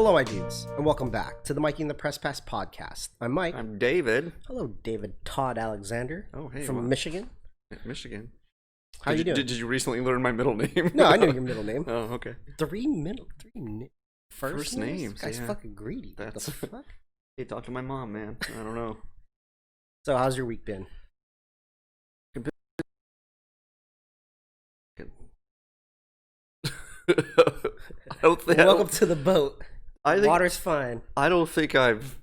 Hello, my dudes, and welcome back to the Mikey and the Press Pass podcast. I'm Mike. I'm David. Hello, David Todd Alexander. Oh, hey. From Michigan. Michigan. How you doing? Did you recently learn my middle name? No, I knew your middle name. Oh, okay. Three first names? This guy's yeah. fucking greedy. That's... What the fuck? Hey, talk to my mom, man. I don't know. So, how's your week been? Welcome to the boat. Water's fine. I don't think I've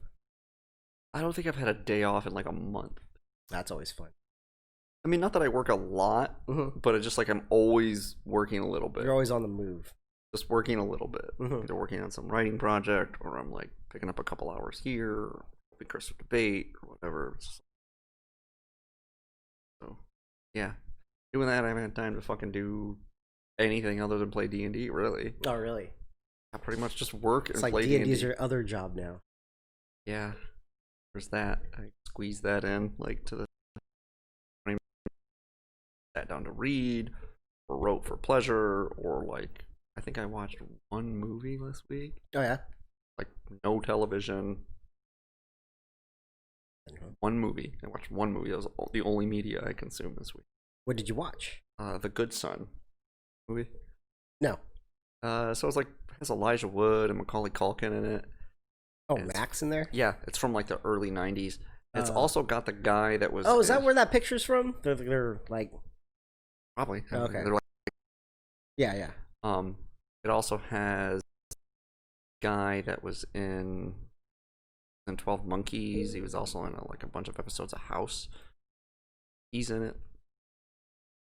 had a day off in like a month. That's always fun. I mean, not that I work a lot, but it's just like I'm always working a little bit. You're always on the move. Just working a little bit. Either working on some writing project, or I'm like picking up a couple hours here, or Christmas debate, or whatever. So, yeah. Doing that, I haven't had time to fucking do anything other than play D&D, really. Oh, really? I pretty much just work and play D&D. It's like D&D's your other job now. Yeah. There's that. I squeeze that in, like, to the... sat down to read, or wrote for pleasure, or, like, I think I watched one movie last week. Oh, yeah? Like, no television. One movie. I watched one movie. That was the only media I consumed this week. What did you watch? The Good Son movie. No. So it's like, it has Elijah Wood and Macaulay Culkin in it. Oh, Max in there? Yeah, it's from like the early 90s. It's also got the guy that was... Oh, is that where that picture's from? They're like... Probably. Okay. They're like... Yeah. It also has a guy that was in 12 Monkeys. He was also in a bunch of episodes of House. He's in it.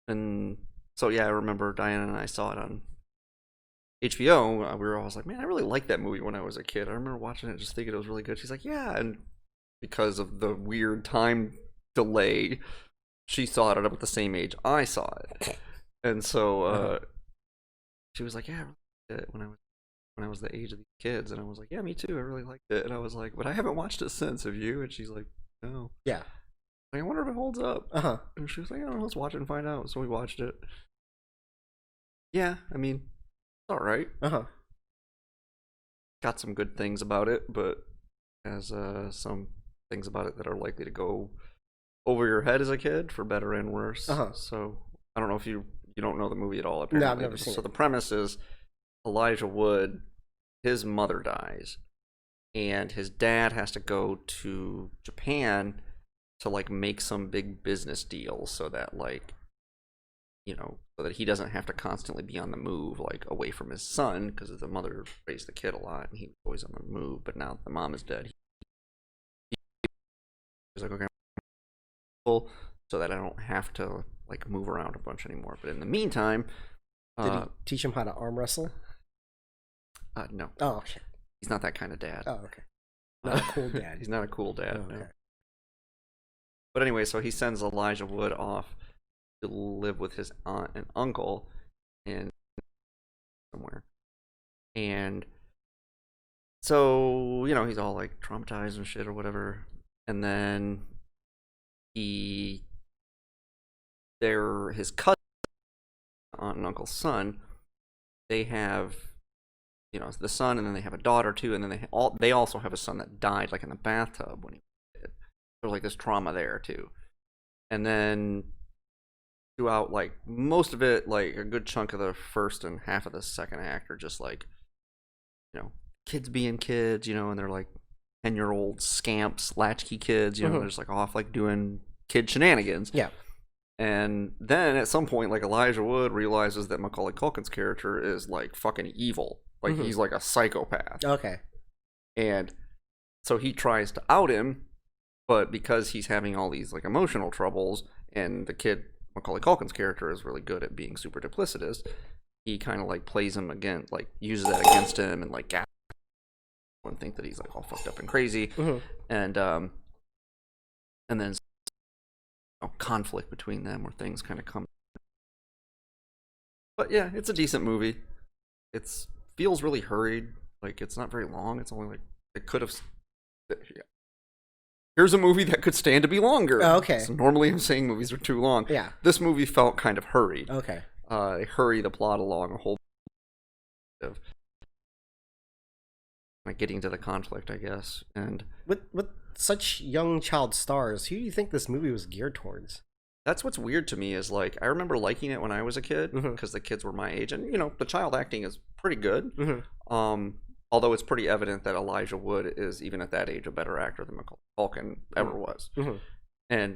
And so, yeah, I remember Diana and I saw it on HBO. We were always like, man, I really liked that movie when I was a kid. I remember watching it, just thinking it was really good. She's like, yeah. And because of the weird time delay, she saw it at about the same age I saw it. And so she was like, yeah, I really liked it when I was the age of these kids. And I was like, yeah, me too. I really liked it. And I was like, but I haven't watched it since. Have you? And she's like, no. Yeah. Like, I wonder if it holds up. And she was like, oh, let's watch it and find out. So we watched it. Yeah, I mean, it's alright. Got some good things about it, but has some things about it that are likely to go over your head as a kid, for better and worse. So I don't know if you don't know the movie at all, apparently. No, I've never seen it. So the premise is Elijah Wood, his mother dies, and his dad has to go to Japan to like make some big business deal so that like, you know, so that he doesn't have to constantly be on the move, like away from his son, because the mother raised the kid a lot and he was always on the move. But now that the mom is dead, he's like, okay, so that I don't have to like move around a bunch anymore. But in the meantime, did he teach him how to arm wrestle? No. Oh shit. He's not that kind of dad. Oh, okay. Not a cool dad. He's not a cool dad. Oh, okay. No. But anyway, so he sends Elijah Wood off to live with his aunt and uncle in somewhere. And so, you know, he's all like traumatized and shit or whatever. And then his cousin, aunt and uncle's son, they have, you know, the son, and then they have a daughter too, and then they also have a son that died like in the bathtub when he was kid. There's like this trauma there too. And then throughout like most of it, like a good chunk of the first and half of the second act are just like, you know, kids being kids, you know, and they're like 10-year-old scamps, latchkey kids, you know, they're just like off like doing kid shenanigans. Yeah. And then at some point, like Elijah Wood realizes that Macaulay Culkin's character is like fucking evil. Like he's like a psychopath. Okay. And so he tries to out him, but because he's having all these like emotional troubles, and the kid, Macaulay Culkin's character, is really good at being super duplicitous, he kind of like plays him again, like uses that against him, and like and think that he's like all fucked up and crazy. And then you know, conflict between them where things kind of come. But yeah, it's a decent movie. It's feels really hurried. Like, it's not very long. It's only like, it could have. Yeah. Here's a movie that could stand to be longer. Oh, okay. So normally I'm saying movies are too long. Yeah. This movie felt kind of hurried. Okay. They hurry the plot along a whole bit of like getting to the conflict, I guess. And with such young child stars, who do you think this movie was geared towards? that's what's weird to me is like I remember liking it when I was a kid because the kids were my age, and the child acting is pretty good. Although it's pretty evident that Elijah Wood is even at that age a better actor than Macaulay Culkin ever was. And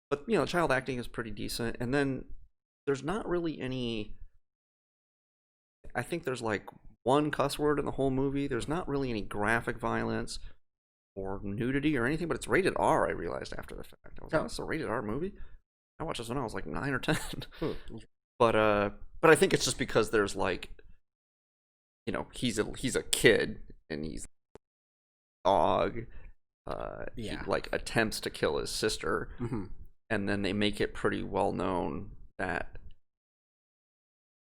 but child acting is pretty decent. And then there's not really any. I think there's like one cuss word in the whole movie. There's not really any graphic violence or nudity or anything, but it's rated R. I realized after the fact. I was like, "It's a rated R movie." I watched this when I was like 9 or 10. But I think it's just because there's like, he's a kid and he's a dog. He like attempts to kill his sister, and then they make it pretty well known that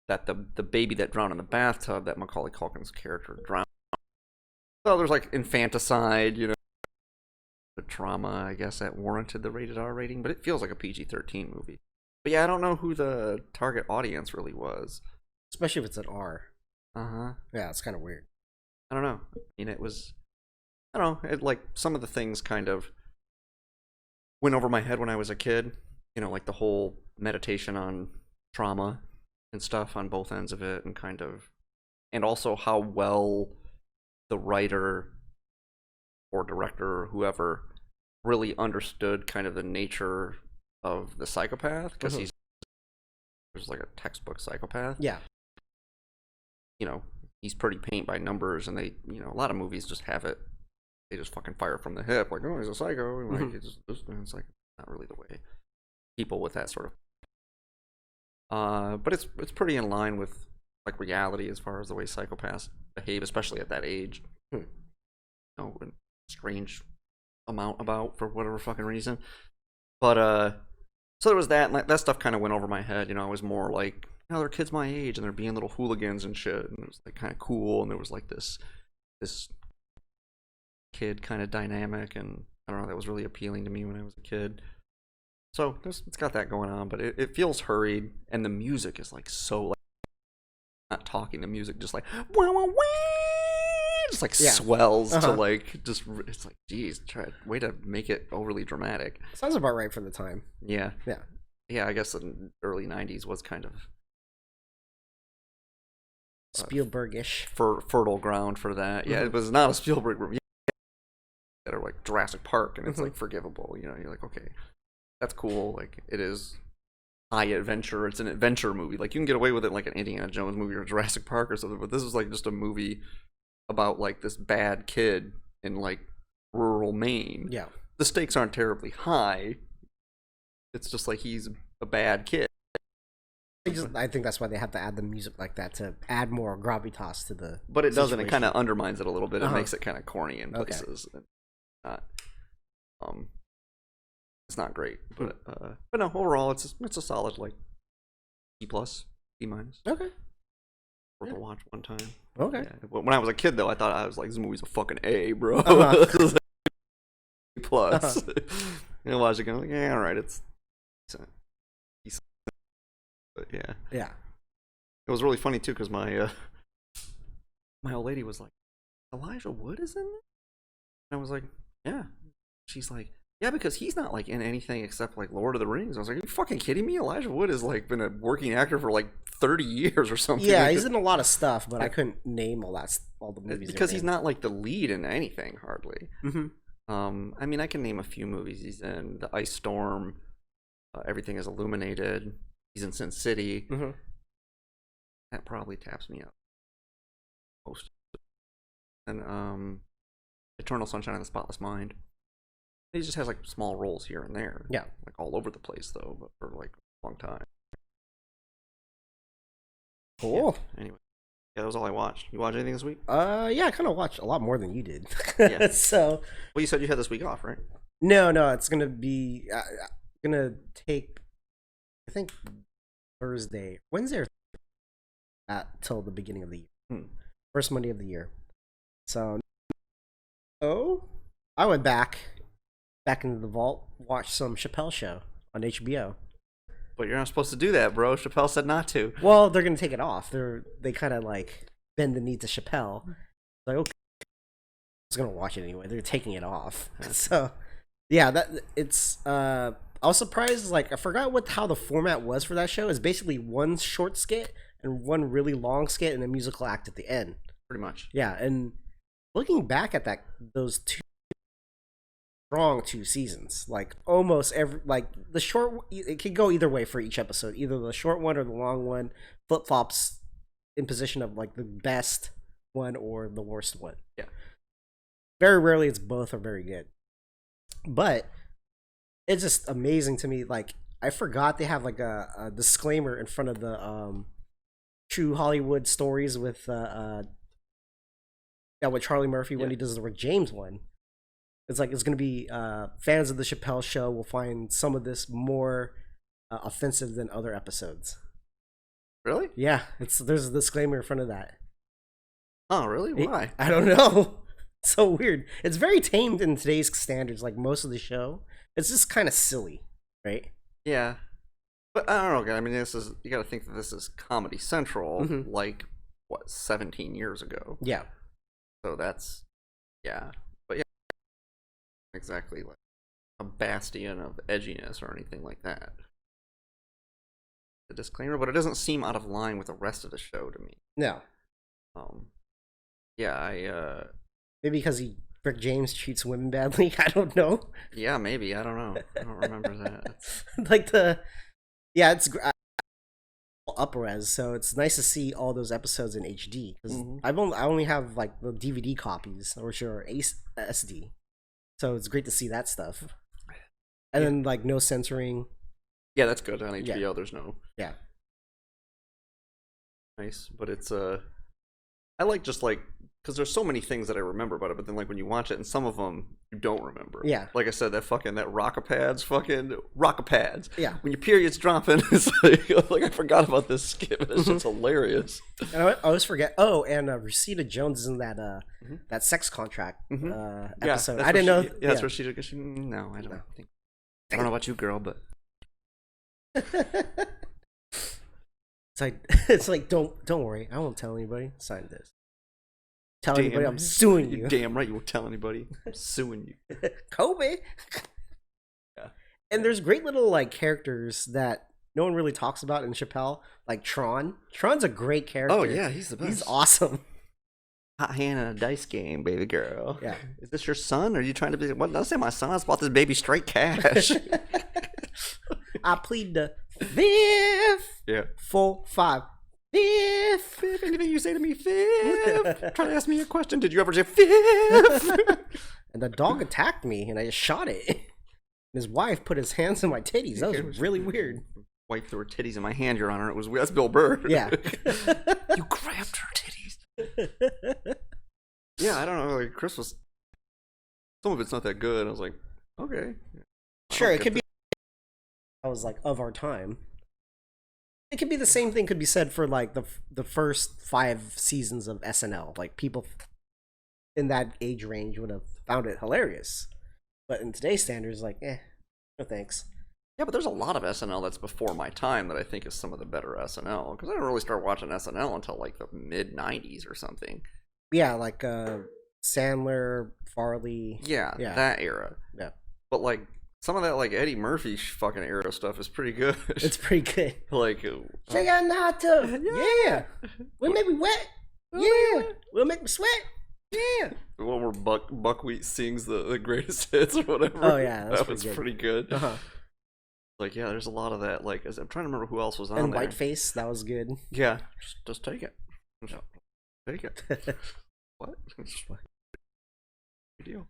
the baby that drowned in the bathtub, that Macaulay Culkin's character drowned. So there's like infanticide, the trauma, I guess, that warranted the rated R rating, but it feels like a PG-13 movie. But yeah, I don't know who the target audience really was, especially if it's an R. Yeah, it's kind of weird. I don't know. I mean, it was. I don't know. It like some of the things kind of went over my head when I was a kid. Like the whole meditation on trauma and stuff on both ends of it, and also how well the writer or director or whoever really understood kind of the nature of the psychopath, because he's like a textbook psychopath. Yeah. He's pretty paint by numbers, and they, a lot of movies just have it. They just fucking fire from the hip, like, oh, he's a psycho, and like it's like not really the way people with that sort of. But it's pretty in line with like reality as far as the way psychopaths behave, especially at that age. A strange amount about for whatever fucking reason. But so there was that, and that stuff kind of went over my head. I was more like, they're kids my age, and they're being little hooligans and shit, and it was like kind of cool, and there was like this kid kind of dynamic, and I don't know, that was really appealing to me when I was a kid. So it's got that going on, but it feels hurried, and the music is like so like not talking. The music just like wah, wah, wah, just like swells to like just it's like geez, way to make it overly dramatic. Sounds about right for the time. Yeah. I guess the early '90s was kind of Spielbergish, fertile ground for that. Yeah, it was not a Spielberg movie. That are like Jurassic Park, and it's like forgivable. You're like, okay, that's cool. Like it is high adventure. It's an adventure movie. Like you can get away with it like an Indiana Jones movie or Jurassic Park or something. But this is like just a movie about like this bad kid in like rural Maine. Yeah, the stakes aren't terribly high. It's just like he's a bad kid. I think that's why they have to add the music like that to add more gravitas to the. But it doesn't. It kind of undermines it a little bit. It makes it kind of corny in places. Not, it's not great, but no. Overall, it's a solid like C+, C-. Okay. Worth a watch one time. Okay. Yeah. When I was a kid, though, I thought I was like, this movie's a fucking A, bro. C+. And watch it, going, yeah, all right, it's decent. But yeah. It was really funny too, because my old lady was like, Elijah Wood is in there? And I was like, yeah. She's like, yeah, because he's not like in anything except like Lord of the Rings. I was like, are you fucking kidding me? Elijah Wood has like been a working actor for like 30 years or something. Yeah, he's in a lot of stuff, but I couldn't name all the movies. Because he's not like the lead in anything hardly. I mean, I can name a few movies he's in: The Ice Storm, Everything Is Illuminated. He's in Sin City. That probably taps me up most. And Eternal Sunshine of the Spotless Mind. He just has like small roles here and there. Yeah, like all over the place though, but for like a long time. Cool. Yeah, anyway, that was all I watched. You watch anything this week? Yeah, I kind of watched a lot more than you did. Yeah. So. Well, you said you had this week off, right? No, it's gonna be. Gonna take. I think Wednesday or till the beginning of the year. First Monday of the year. So I went back into the vault, watched some Chappelle Show on HBO. But you're not supposed to do that, bro. Chappelle said not to. Well, they're gonna take it off. They kind of like bend the knee to Chappelle, Like, okay, I was gonna watch it anyway. They're taking it off, so yeah, that it's. I was surprised. Like, I forgot how the format was for that show. It's basically one short skit and one really long skit and a musical act at the end. Pretty much. Yeah, and looking back at those two seasons, like almost every like the short, it could go either way for each episode. Either the short one or the long one flip flops in position of like the best one or the worst one. Yeah. Very rarely it's both are very good. But it's just amazing to me. Like, I forgot they have like a disclaimer in front of the True Hollywood Stories with with Charlie Murphy when he does the Rick James one. It's like it's gonna be fans of the Chappelle Show will find some of this more offensive than other episodes. Really? Yeah, there's a disclaimer in front of that. Oh, really? Why? I don't know. So weird. It's very tamed in today's standards. Like most of the show, it's just kind of silly, right? Yeah, but I don't know. I mean, you got to think that this is Comedy Central, like what 17 years ago. Yeah. So that's but yeah, exactly like a bastion of edginess or anything like that. The disclaimer, but it doesn't seem out of line with the rest of the show to me. No. Yeah, maybe because Rick James treats women badly. I don't know. Yeah, maybe. I don't know. I don't remember that. Like it's up-res, so it's nice to see all those episodes in HD. Because I only have like the DVD copies, which are SD, so it's great to see that stuff. And then like no censoring. Yeah, that's good on HBO. There's no. Yeah. Nice, but it's I like just like because there's so many things that I remember about it, but then like when you watch it and some of them you don't remember. Yeah. Like I said, that Rockapads. Yeah. When your period's dropping, it's like I forgot about this skip. It's just hilarious. And I always forget. Oh, and Rashida Jones is in that sex contract episode. I didn't know. Yeah, that's where she. No, I don't think. I don't know about you, girl, but. It's like don't worry, I won't tell anybody. Sign this. Tell anybody, I'm suing you. You're damn right, you won't tell anybody. I'm suing you. Kobe. Yeah. And there's great little like characters that no one really talks about in Chappelle, like Tron. Tron's a great character. Oh yeah, he's the best. He's awesome. Hot hand in a dice game, baby girl. Yeah. Is this your son? Are you trying to be? What? Don't say my son. I just bought this baby straight cash. I plead the fifth. Yeah. 4, 5. Fifth. Anything you say to me, fifth. Try to ask me a question. Did you ever say fifth? And the dog attacked me, and I just shot it. And his wife put his hands in my titties. That was really weird. Wife threw her titties in my hand, Your Honor. It was that's Bill Burr. Yeah. You grabbed her titties. Yeah, I don't know. Like Chris was. Some of it's not that good. I was like, okay. Sure, it could be. I was like of our time. It could be the same thing could be said for like the first 5 seasons of SNL. Like people in that age range would have found it hilarious, but in today's standards, like, no thanks. Yeah, but there's a lot of SNL that's before my time that I think is some of the better SNL because I didn't really start watching SNL until like the mid '90s or something. Yeah, like Sandler, Farley. Yeah, that era. Yeah, but like. Some of that, like Eddie Murphy fucking era stuff is pretty good. It's pretty good. Like, say I'm not tough. Yeah. Will make me wet. Yeah. Will make me sweat. Yeah. The one where Buckwheat sings the greatest hits or whatever. Oh yeah, that was pretty good. Like, yeah, there's a lot of that. Like, I'm trying to remember who else was on and there. Whiteface, that was good. Yeah, just take it. Take it. What? Good deal.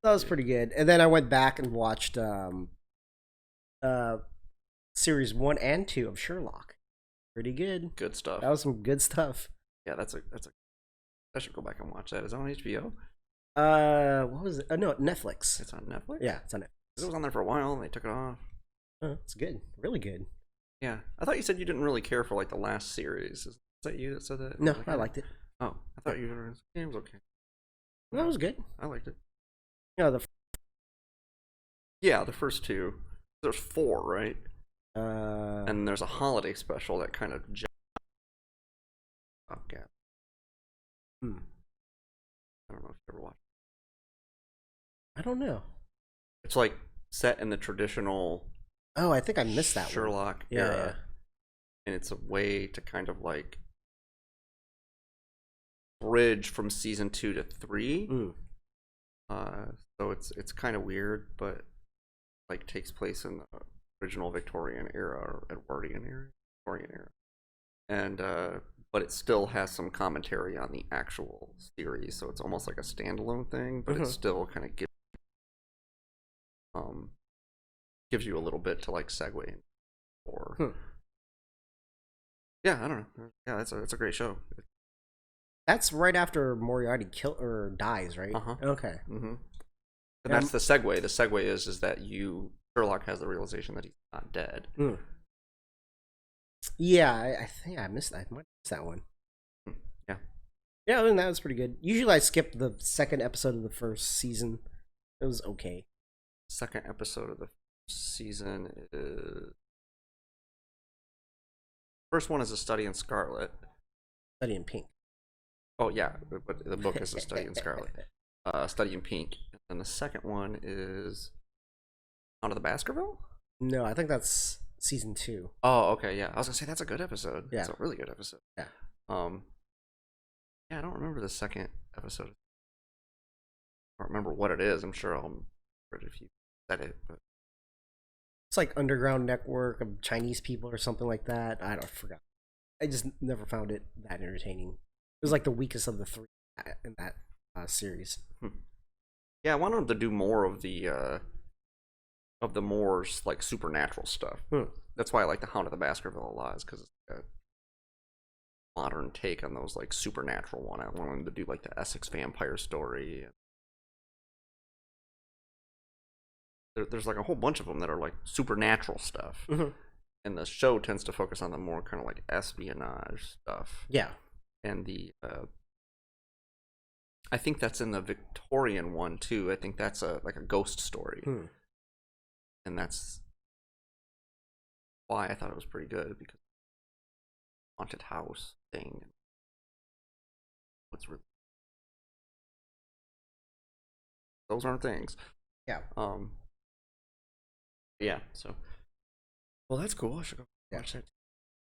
That was pretty good. And then I went back and watched series 1 and 2 of Sherlock. Pretty good. Good stuff. That was some good stuff. Yeah, I should go back and watch that. Is that on HBO? What was it? No, Netflix. It's on Netflix? Yeah, it's on Netflix. It was on there for a while and they took it off. It's good. Really good. Yeah. I thought you said you didn't really care for like the last series. Is that you that said that? No, I liked it. Oh, I thought you were. It was okay. That was good. I liked it. Yeah, the first 2. There's 4, right? And there's a holiday special that kind of. Oh, yeah. Hmm. I don't know if you ever watched. I don't know. It's like set in the traditional Oh, I think I missed that one. Sherlock Yeah, era, yeah. and it's a way to kind of like bridge from season 2 to 3. Mm. So it's kind of weird, but like takes place in the original Victorian era or Edwardian era, Victorian era, and but it still has some commentary on the actual series, so it's almost like a standalone thing, but it still kind of gives you a little bit to like segue in or yeah, I don't know. Yeah, it's a great show. That's right after Moriarty dies, right? Okay. Mm-hmm. And that's the segue. The segue is that Sherlock has the realization that he's not dead. Mm. Yeah, I think I missed that. I might have missed that one. Yeah. Yeah, I mean, that was pretty good. Usually I skip the second episode of the first season. It was okay. Second episode of the season is... First one is A Study in Scarlet. Study in Pink. Oh, yeah, but the book is A Study in Scarlet. Study in Pink. And the second one is Out of the Baskerville? No, I think that's season 2. Oh, okay, yeah. I was gonna say that's a good episode. Yeah. It's a really good episode. Yeah. Yeah, I don't remember the second episode. I don't remember what it is. I'm sure I'll remember it if you said it, but It's like underground network of Chinese people or something like that. I forgot. I just never found it that entertaining. It was like the weakest of the 3 in that series. Yeah, I wanted them to do more of the more like supernatural stuff. That's why I like the Hound of the Baskerville a lot, is because it's like a modern take on those like supernatural one. I wanted them to do like the Essex vampire story. There's like a whole bunch of them that are like supernatural stuff, and the show tends to focus on the more kind of like espionage stuff. Yeah, and the I think that's in the Victorian one too. I think that's like a ghost story, and that's why I thought it was pretty good, because haunted house thing. What's really those aren't things. Yeah. Yeah. So. Well, that's cool. I should go watch that.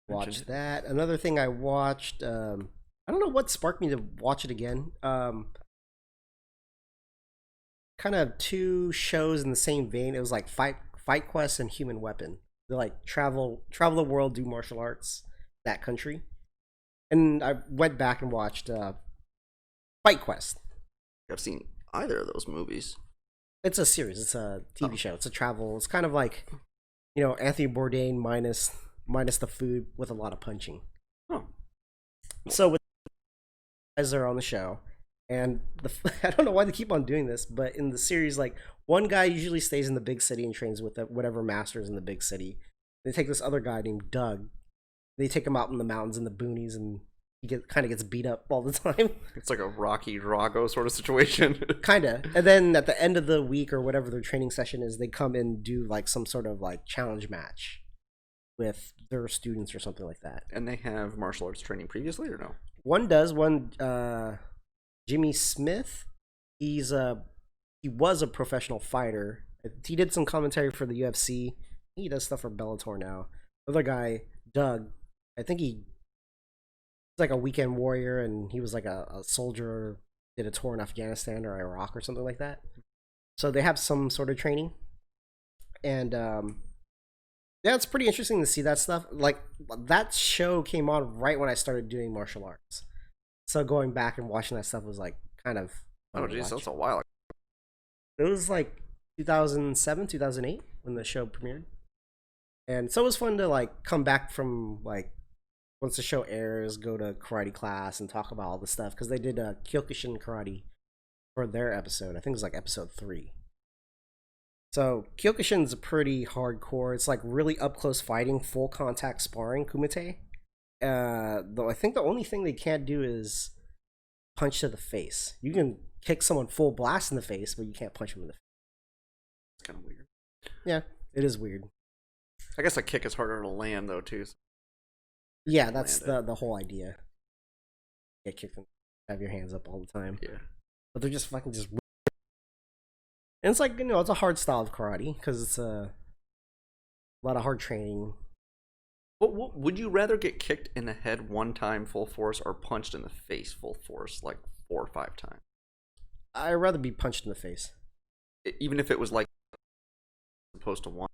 Watch that. Another thing I watched. I don't know what sparked me to watch it again. Kind of 2 shows in the same vein. It was like Fight Quest and Human Weapon. They like travel the world, do martial arts, that country. And I went back and watched Fight Quest. I've seen either of those movies. It's a series. It's a TV show. It's a travel. It's kind of like, Anthony Bourdain minus the food with a lot of punching. Oh. So with guys are on the show, and I don't know why they keep on doing this, but in the series, like, one guy usually stays in the big city and trains with whatever masters in the big city. They take this other guy named Doug. They take him out in the mountains in the boonies, and he kind of gets beat up all the time. It's like a Rocky Drago sort of situation. Kind of. And then at the end of the week or whatever their training session is, they come and do like some sort of like challenge match with their students or something like that. And they have martial arts training previously, or no? One does. Jimmy Smith. He was a professional fighter. He did some commentary for the UFC. He does stuff for Bellator now. The other guy, Doug, I think he's like a weekend warrior, and he was like a soldier, did a tour in Afghanistan or Iraq or something like that. So they have some sort of training. And yeah, it's pretty interesting to see that stuff. Like, that show came on right when I started doing martial arts. So going back and watching that stuff was like kind of oh geez, that's a while. It was like 2007, 2008 when the show premiered. And so it was fun to like come back from like once the show airs, go to karate class and talk about all the stuff, because they did Kyokushin karate for their episode. I think it was like episode 3. So Kyokushin's pretty hardcore. It's like really up close fighting, full contact sparring, kumite. Though I think the only thing they can't do is punch to the face. You can kick someone full blast in the face, but you can't punch them in the face. It's kind of weird. Yeah, it is weird. I guess a kick is harder to land though too. Yeah, that's the whole idea. Get kicked in. have your hands up all the time. Yeah. But they're just fucking just. And it's like, it's a hard style of karate because it's a lot of hard training. What would you rather get kicked in the head one time full force or punched in the face full force like 4 or 5 times? I'd rather be punched in the face. Even if it was like opposed to one.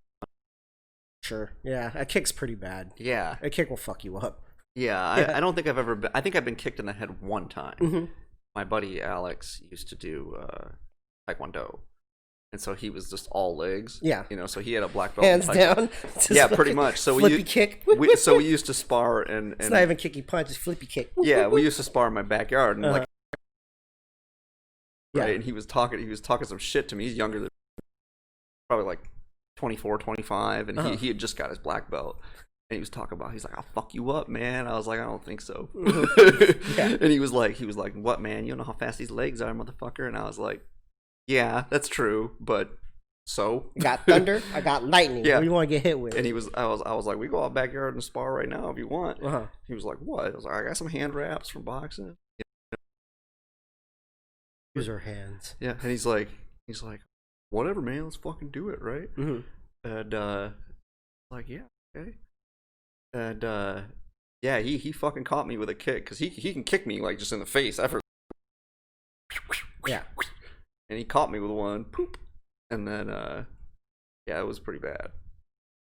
Sure. Yeah, a kick's pretty bad. Yeah. A kick will fuck you up. Yeah, I don't think I've ever been. I think I've been kicked in the head one time. Mm-hmm. My buddy Alex used to do Taekwondo. And so he was just all legs. Yeah. So he had a black belt. Hands down. Yeah, pretty much. So flippy kick. So we used to spar and it's not even kicky punch, it's flippy kick. Yeah, we used to spar in my backyard and like yeah. Right, and he was talking some shit to me. He's younger than probably like 24, 25, and he had just got his black belt. And he was talking about, he's like, I'll fuck you up, man. I was like, I don't think so. Yeah. And he was like, what, man? You don't know how fast these legs are, motherfucker. And I was like, yeah, that's true, but so I got thunder, I got lightning. Yeah. What do you want to get hit with? And I was like, we go out backyard and spar right now if you want. Uh-huh. He was like, what? I was like, I got some hand wraps from boxing. Use our hands. Yeah, and he's like, whatever, man, let's fucking do it, right? Mm-hmm. And like, yeah, okay. And yeah, he fucking caught me with a kick because he can kick me like just in the face. Yeah. And he caught me with one, poop, and then yeah, it was pretty bad.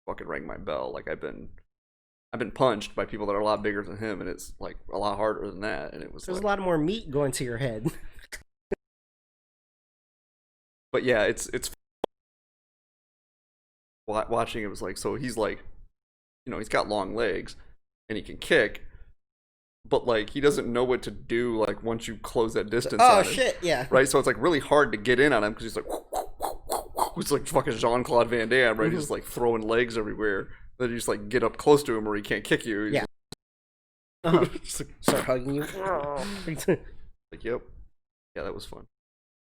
Fucking rang my bell. Like I've been punched by people that are a lot bigger than him, and it's like a lot harder than that. And it was there's like, a lot more meat going to your head. But yeah, it's watching. It was like, so he's like, he's got long legs and he can kick, but like he doesn't know what to do like once you close that distance. Oh shit, yeah. Right, so it's like really hard to get in on him because he's like, it's like fucking Jean-Claude Van Damme, right? Mm-hmm. He's just like throwing legs everywhere. Then you just like get up close to him or he can't kick you. He's yeah. just, like, start hugging you. Like, yep, yeah, that was fun.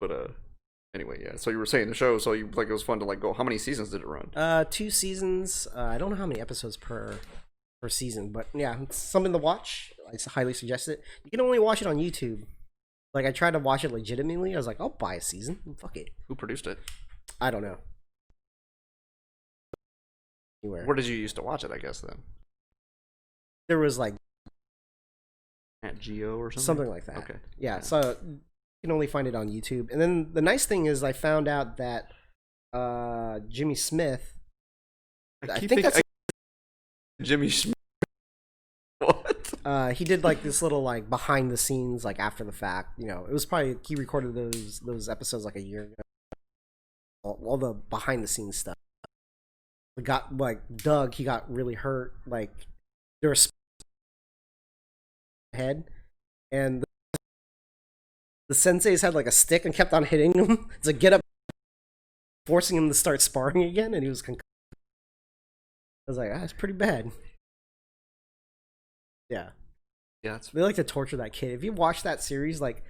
But anyway, yeah. So you were saying the show, so you like it was fun to like go. How many seasons did it run? 2 seasons. I don't know how many episodes per season, but yeah, it's something to watch. I highly suggest it. You can only watch it on YouTube. Like I tried to watch it legitimately. I was like, I'll buy a season. Fuck it. Who produced it? I don't know. Anywhere. Where did you used to watch it? I guess then. There was like at Geo or something. Something like that. Okay. Yeah. So you can only find it on YouTube. And then the nice thing is, I found out that Jimmy Smith. I think that's Jimmy Smith. What? He did like this little like behind the scenes, like after the fact. It was probably he recorded those episodes like a year ago. All the behind the scenes stuff. We got like Doug. He got really hurt. Like there was head, and the senseis had like a stick and kept on hitting him to get up, forcing him to start sparring again, and he was concussed. I was like, it's pretty bad. Yeah. Yeah, They like to torture that kid. If you watch that series, like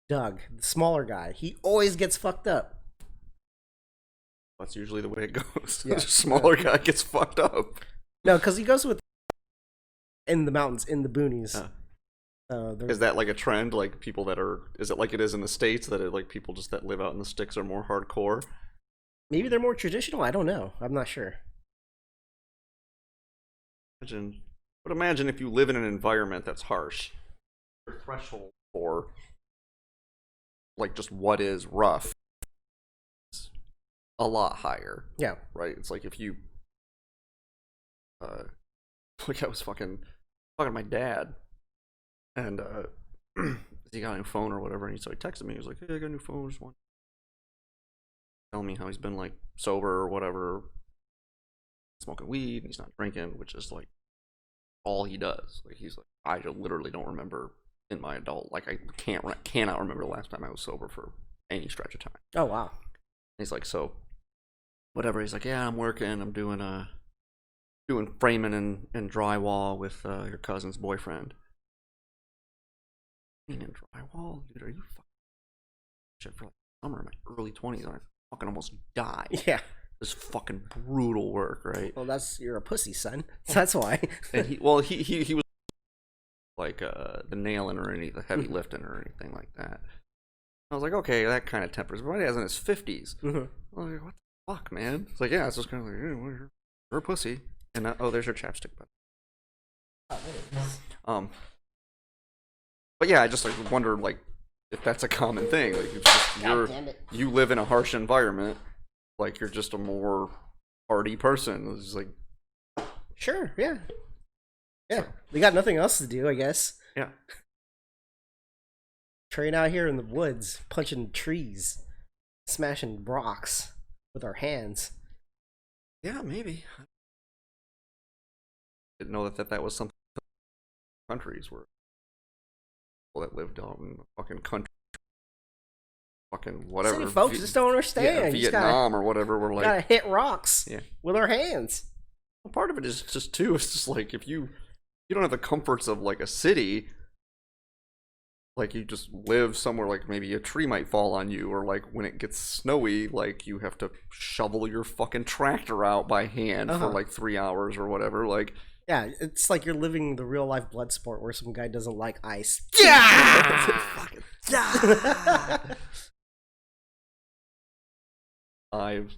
Doug, the smaller guy, he always gets fucked up. That's usually the way it goes. Yeah. The smaller guy gets fucked up. No, because he goes with in the mountains, in the boonies. Is that like a trend? Like people that are, is it like it is in the States that it, like people just that live out in the sticks are more hardcore? Maybe they're more traditional. I don't know. I'm not sure. Imagine if you live in an environment that's harsh. Your threshold for like just what is rough is a lot higher. Yeah. Right? It's like if you like I was fucking my dad, and he got a new phone or whatever, and so he texted me. He was like, "Hey, I got a new phone. Just want telling me how he's been like sober or whatever, smoking weed, and he's not drinking, which is like all he does. Like he's like, I literally don't remember in my adult, like I cannot remember the last time I was sober for any stretch of time. Oh wow. And he's like, so whatever. He's like, yeah, I'm working. I'm doing framing and drywall with your cousin's boyfriend. In drywall, dude, are you fucking shit for like summer in my early 20s? I fucking almost die. Yeah. This fucking brutal work, right? Well, you're a pussy, son. That's why. And he was like the nailing or any the heavy lifting or anything like that. I was like, okay, that kind of tempers. But he's in his 50s. I was like, what the fuck, man? It's like, yeah, it's just kind of like, hey, well, you're a pussy. And there's your chapstick button. But yeah, I just like wonder like if that's a common thing. Like it's just, you live in a harsh environment, like you're just a more hardy person. It's like sure, yeah. Yeah. We got nothing else to do, I guess. Yeah. Train out here in the woods, punching trees, smashing rocks with our hands. Yeah, maybe. Didn't know that was something countries were people that lived out in the fucking country, fucking whatever. City folks just don't understand. Vietnam or whatever. We're like gotta hit rocks with our hands. Well, part of it is just too. It's just like if you don't have the comforts of like a city. Like you just live somewhere, like maybe a tree might fall on you, or like when it gets snowy, like you have to shovel your fucking tractor out by hand for like 3 hours or whatever. Like, yeah, it's like you're living the real life blood sport where some guy doesn't like ice. I've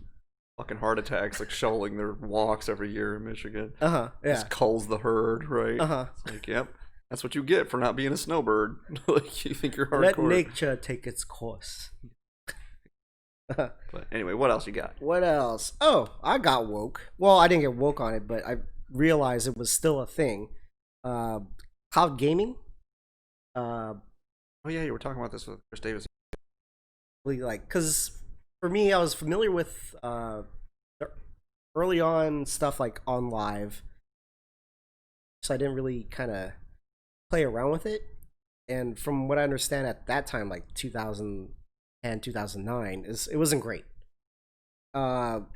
fucking heart attacks like shoveling their walks every year in Michigan. Yeah, just culls the herd, right? It's like, yep. That's what you get for not being a snowbird. Like you think you're hardcore. Let nature take its course. But anyway, what else you got? What else? Oh, I got woke. Well, I didn't get woke on it, but I realized it was still a thing. Cloud gaming. Oh yeah, you were talking about this with Chris Davis. Like, because for me, I was familiar with early on stuff like on live, so I didn't really kind of play around with it. And from what I understand at that time, like 2010, 2009, it wasn't great. But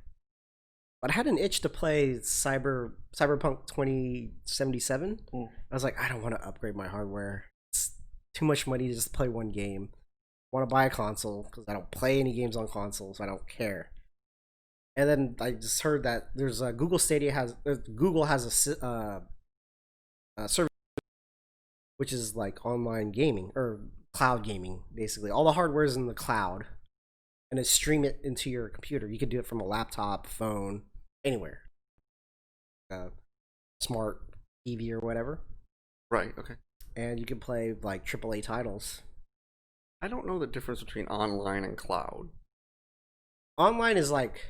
I had an itch to play Cyberpunk 2077. I was like, I don't want to upgrade my hardware. It's too much money to just play one game. I want to buy a console because I don't play any games on consoles, so I don't care. And then I just heard that there's a Google has a service which is like online gaming or cloud gaming, basically. All the hardware is in the cloud, and it's stream it into your computer. You can do it from a laptop, phone, anywhere. Smart TV or whatever. Right, okay. And you can play like AAA titles. I don't know the difference between online and cloud. Online is like,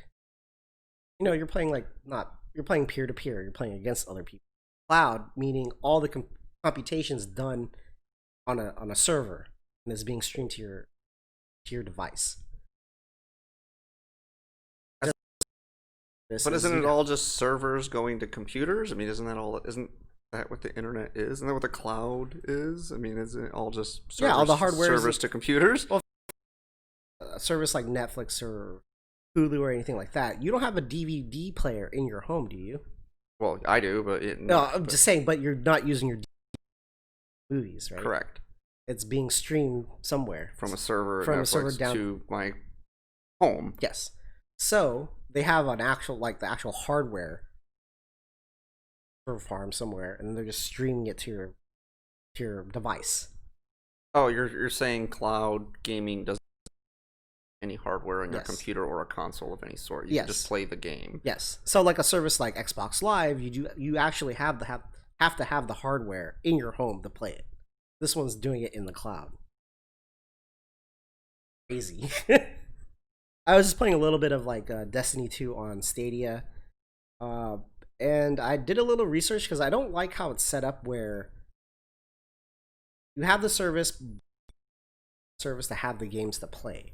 you're playing you're playing peer-to-peer. You're playing against other people. Cloud, meaning all the computations done on a server and is being streamed to your device. But isn't it all just servers going to computers? I mean, isn't that what the internet is? Isn't that what the cloud is? I mean, isn't it all just servers, all the hardware servers to computers? Well, a service like Netflix or Hulu or anything like that, you don't have a DVD player in your home, do you? Well, I do, but I'm just saying, but you're not using your movies, right? Correct. It's being streamed somewhere from a server down to my home. Yes. So they have the actual hardware server farm somewhere, and they're just streaming it to your device. Oh, you're saying cloud gaming doesn't have any hardware on your computer or a console of any sort. You can just play the game. Yes. So like a service like Xbox Live, you actually have to have the hardware in your home to play it. This one's doing it in the cloud. Crazy. I was just playing a little bit of like Destiny 2 on Stadia, and I did a little research because I don't like how it's set up where you have the service to have the games to play.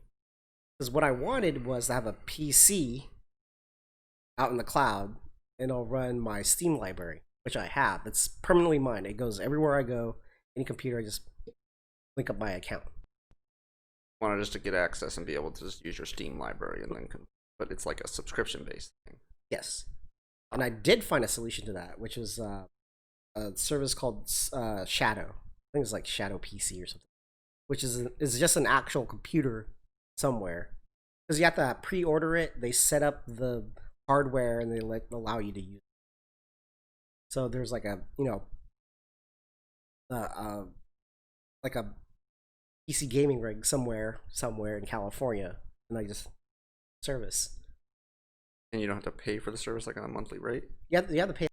Because what I wanted was to have a PC out in the cloud, and I'll run my Steam library, which I have. It's permanently mine. It goes everywhere I go. Any computer, I just link up my account. Wanted just to get access and be able to just use your Steam library, and then but it's like a subscription based thing. Yes, and I did find a solution to that, which was a service called Shadow. I think it's like Shadow PC or something, which is just an actual computer somewhere, because you have to pre-order it. They set up the hardware and they allow you to use it. So there's like a like a PC gaming rig somewhere in California, and I just service. And you don't have to pay for the service like on a monthly rate? You have to pay,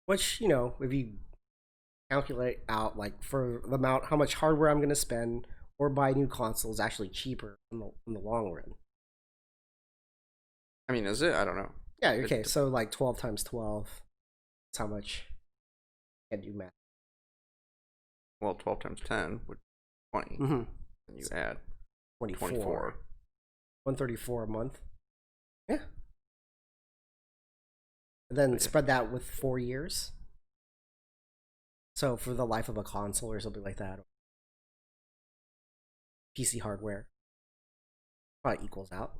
which, you know, if you calculate out like for the amount, how much hardware I'm going to spend or buy new console is actually cheaper in the long run. I mean, is it? I don't know. Yeah, okay, so like 12 times 12, that's how much. I can't do math. Well, 12 times 10 would be 20. Mm-hmm. And you add 24. 134 a month. Yeah. And then spread that with 4 years. So for the life of a console or something like that. PC hardware. Probably equals out.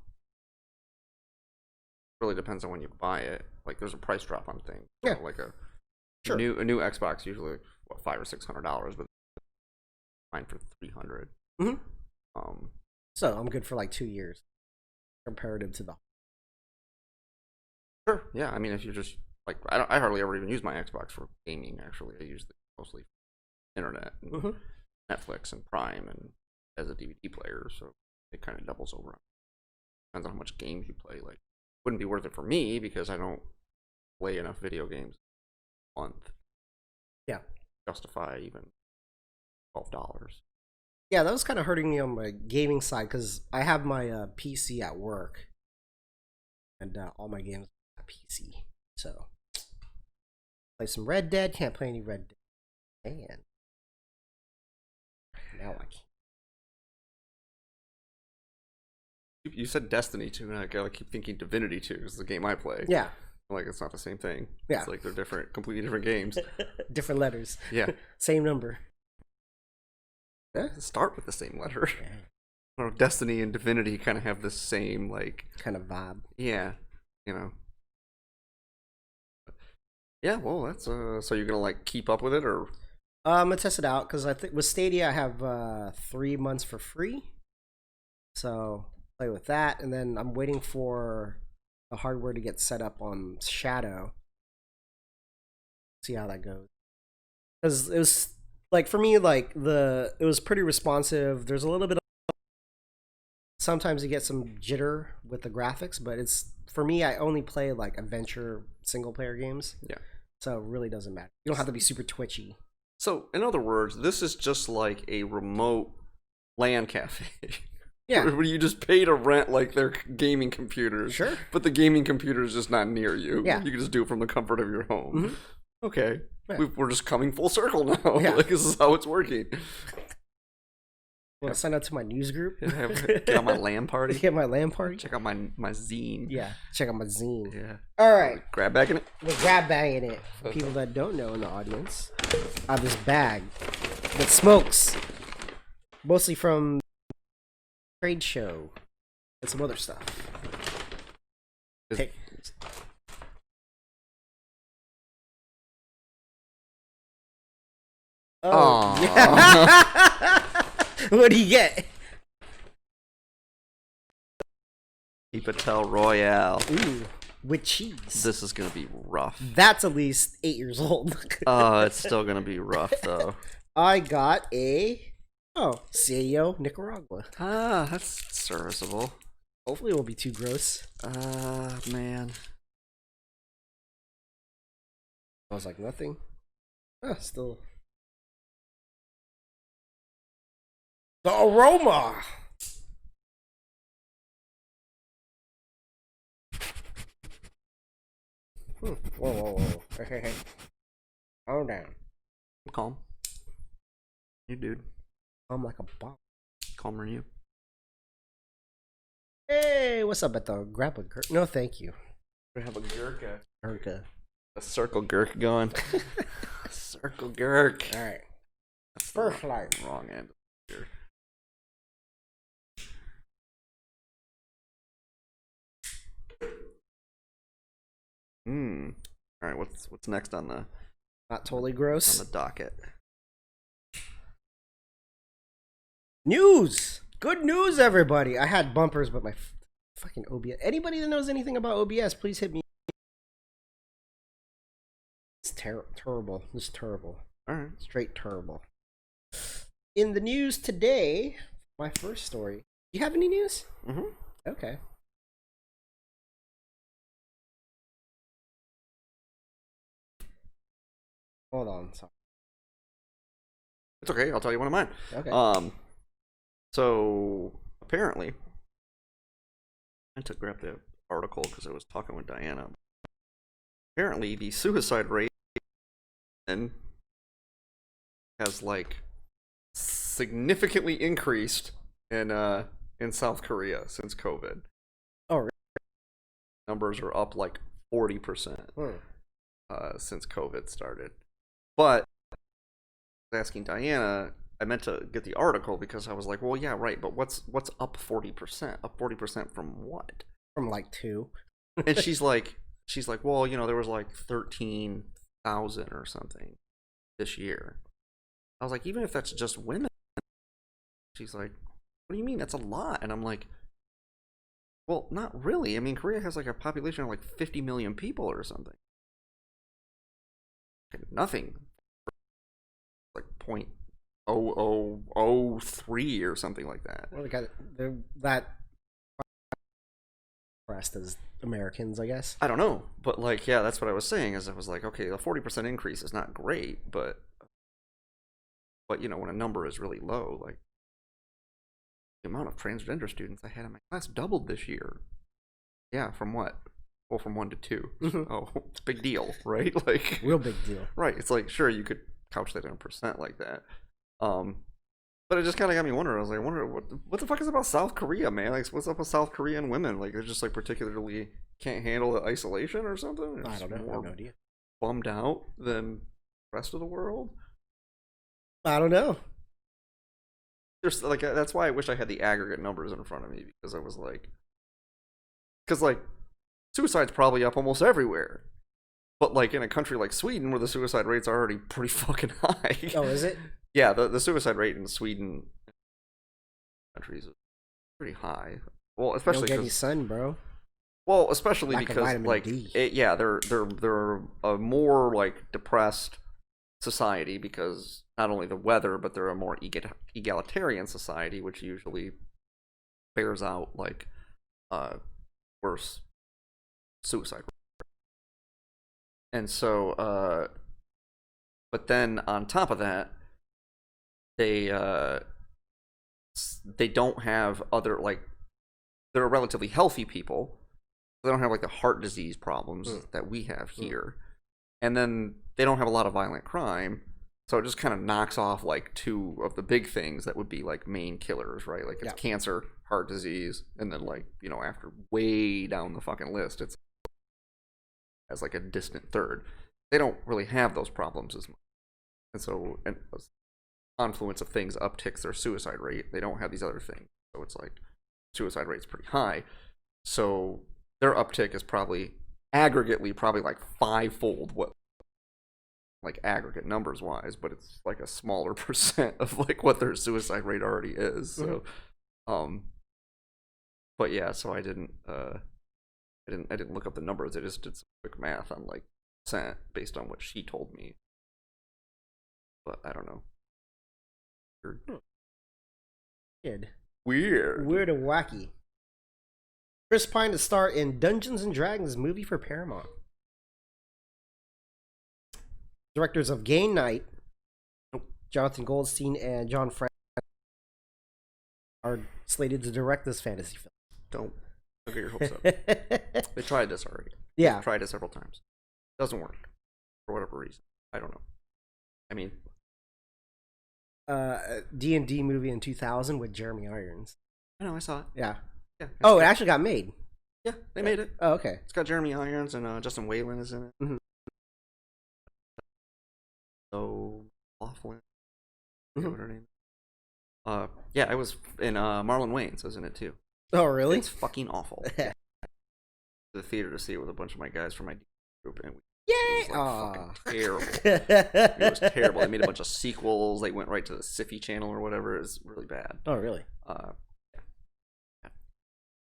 Really depends on when you buy it. Like, there's a price drop on things. Yeah. So, like a Sure. new Xbox usually what, $500 or $600, but mine for $300. Mm-hmm. So I'm good for like 2 years, comparative to the. Sure. Yeah. I mean, if you just like, I hardly ever even use my Xbox for gaming. Actually, I use it mostly for internet, and Netflix, and Prime, and as a DVD player. So it kind of doubles over. Depends on how much games you play. Like, wouldn't be worth it for me because I don't play enough video games a month. Yeah. Justify even $12. Yeah, that was kind of hurting me on my gaming side because I have my PC at work, and all my games are PC. So play some Red Dead. Can't play any Red Dead. Man, now I can't. You said Destiny 2, and I keep thinking Divinity 2 is the game I play. Yeah. Like, it's not the same thing. Yeah. It's like they're different, completely different games. Different letters. Yeah. Same number. Yeah. Start with the same letter. Yeah. I don't know, Destiny and Divinity kind of have the same, like... kind of vibe. Yeah. You know. Yeah, well, that's... So you're gonna, like, keep up with it, or...? I'm gonna test it out, because I think with Stadia I have 3 months for free. So, play with that, and then I'm waiting for the hardware to get set up on Shadow. See how that goes. Because it was, like, for me, like, it was pretty responsive. There's a little bit of... Sometimes you get some jitter with the graphics, but it's... For me, I only play, like, adventure single-player games. Yeah. So it really doesn't matter. You don't have to be super twitchy. So, in other words, this is just like a remote LAN cafe. Yeah. Where you just pay to rent, like, their gaming computers. Sure. But the gaming computer is just not near you. Yeah. You can just do it from the comfort of your home. Mm-hmm. Okay. Yeah. We're just coming full circle now. Yeah. Like, this is how it's working. Well, sign up to my news group. Get on my LAN party. Get my LAN party. Check out my zine. Yeah. Check out my zine. Yeah. All right. Grab bagging it? We're grab bagging it. For people that don't know in the audience, I have this bag that smokes. Mostly from trade show and some other stuff. Take. Oh. Yeah. What do you get? Patel Royale. Ooh, with cheese. This is gonna be rough. That's at least 8 years old. It's still gonna be rough though. I got Sello, Nicaragua. That's serviceable. Hopefully it won't be too gross. Man. I was like, nothing. Still. The aroma! Whoa. Hey. Calm down. I'm calm. You dude. I'm like a bomb. Calmer than you. Hey, what's up, Beto? Grab a gurk. No, thank you. We have a gurka. Gurka. A circle gurk going. Circle gurk. Alright. That's First light. Wrong end here. All right, what's next on the Not totally gross. on the docket? News! Good news, everybody! I had bumpers, but my fucking OBS. Anybody that knows anything about OBS, please hit me. It's terrible. Just terrible. All right. Straight terrible. In the news today, my first story. Do you have any news? Mm-hmm. Okay. Hold on. Sorry. It's okay. I'll tell you one of mine. Okay. So apparently, I took grab the article because I was talking with Diana. Apparently, the suicide rate has like significantly increased in South Korea since COVID. Oh, really? Numbers are up like 40% Hmm. since COVID started. But I was asking Diana, I meant to get the article because I was like, well, yeah, right, but what's up 40%? Up 40% from what? From like 2. And she's like, well, you know, there was like 13,000 or something this year. I was like, even if that's just women. She's like, what do you mean? That's a lot. And I'm like, well, not really. I mean, Korea has like a population of like 50 million people or something. Nothing. Like 0.0003 or something like that. Well, they got that pressed as Americans, I guess. I don't know, but like, yeah, that's what I was saying. Is I was like, okay, a 40% increase is not great, but you know, when a number is really low, like the amount of transgender students I had in my class doubled this year. Yeah, from what? Well, from 1 to 2. Oh, it's a big deal, right? Like, real big deal. Right. It's like, sure, you could couch that in a percent like that. But it just kind of got me wondering. I was like, what the fuck is about South Korea, man? Like, what's up with South Korean women? Like, they're just like particularly can't handle the isolation or something? I don't know. I have no idea. Bummed out than the rest of the world? I don't know. There's like, that's why I wish I had the aggregate numbers in front of me, because I was like, suicide's probably up almost everywhere. But like in a country like Sweden, where the suicide rates are already pretty fucking high. Oh, is it? Yeah, the suicide rate in Sweden countries is pretty high. Well, especially don't get any sun, bro. Well, especially lack because like they're a more like depressed society, because not only the weather, but they're a more egalitarian society, which usually bears out like worse suicide rate. And so but then on top of that, they don't have other, like, they're relatively healthy people. They don't have like the heart disease problems that we have here. And then they don't have a lot of violent crime. So it just kind of knocks off like 2 of the big things that would be like main killers, right? Like it's cancer, heart disease, and then like, you know, after way down the fucking list, it's as like a distant third. They don't really have those problems as much. And so a confluence of things upticks their suicide rate. They don't have these other things. So it's like suicide rate's pretty high. So their uptick is probably aggregately probably like 5-fold what, like aggregate numbers wise, but it's like a smaller percent of like what their suicide rate already is. So but yeah, so I didn't look up the numbers. I just did some quick math on like percent based on what she told me. But I don't know. Weird and wacky. Chris Pine to star in Dungeons and Dragons movie for Paramount. Directors of Game Night, Jonathan Goldstein and John Frank, are slated to direct this fantasy film. Don't get your hopes up. They tried this already. Yeah. They've tried it several times. Doesn't work. For whatever reason. I don't know. I mean, D&D movie in 2000 with Jeremy Irons. I know, I saw it. Yeah. Yeah. Oh, it actually got made. Yeah, they made it. Oh, okay. It's got Jeremy Irons and Justin Whalen is in it. Mm-hmm. So Laughlin. What her name? Yeah, I was in Marlon Wayans was in it too. Oh, really? It's fucking awful. The theater to see it with a bunch of my guys from my group, and Yay! It was like fucking terrible. It was terrible. They made a bunch of sequels. They went right to the Syfy channel or whatever. It was really bad. Oh, really?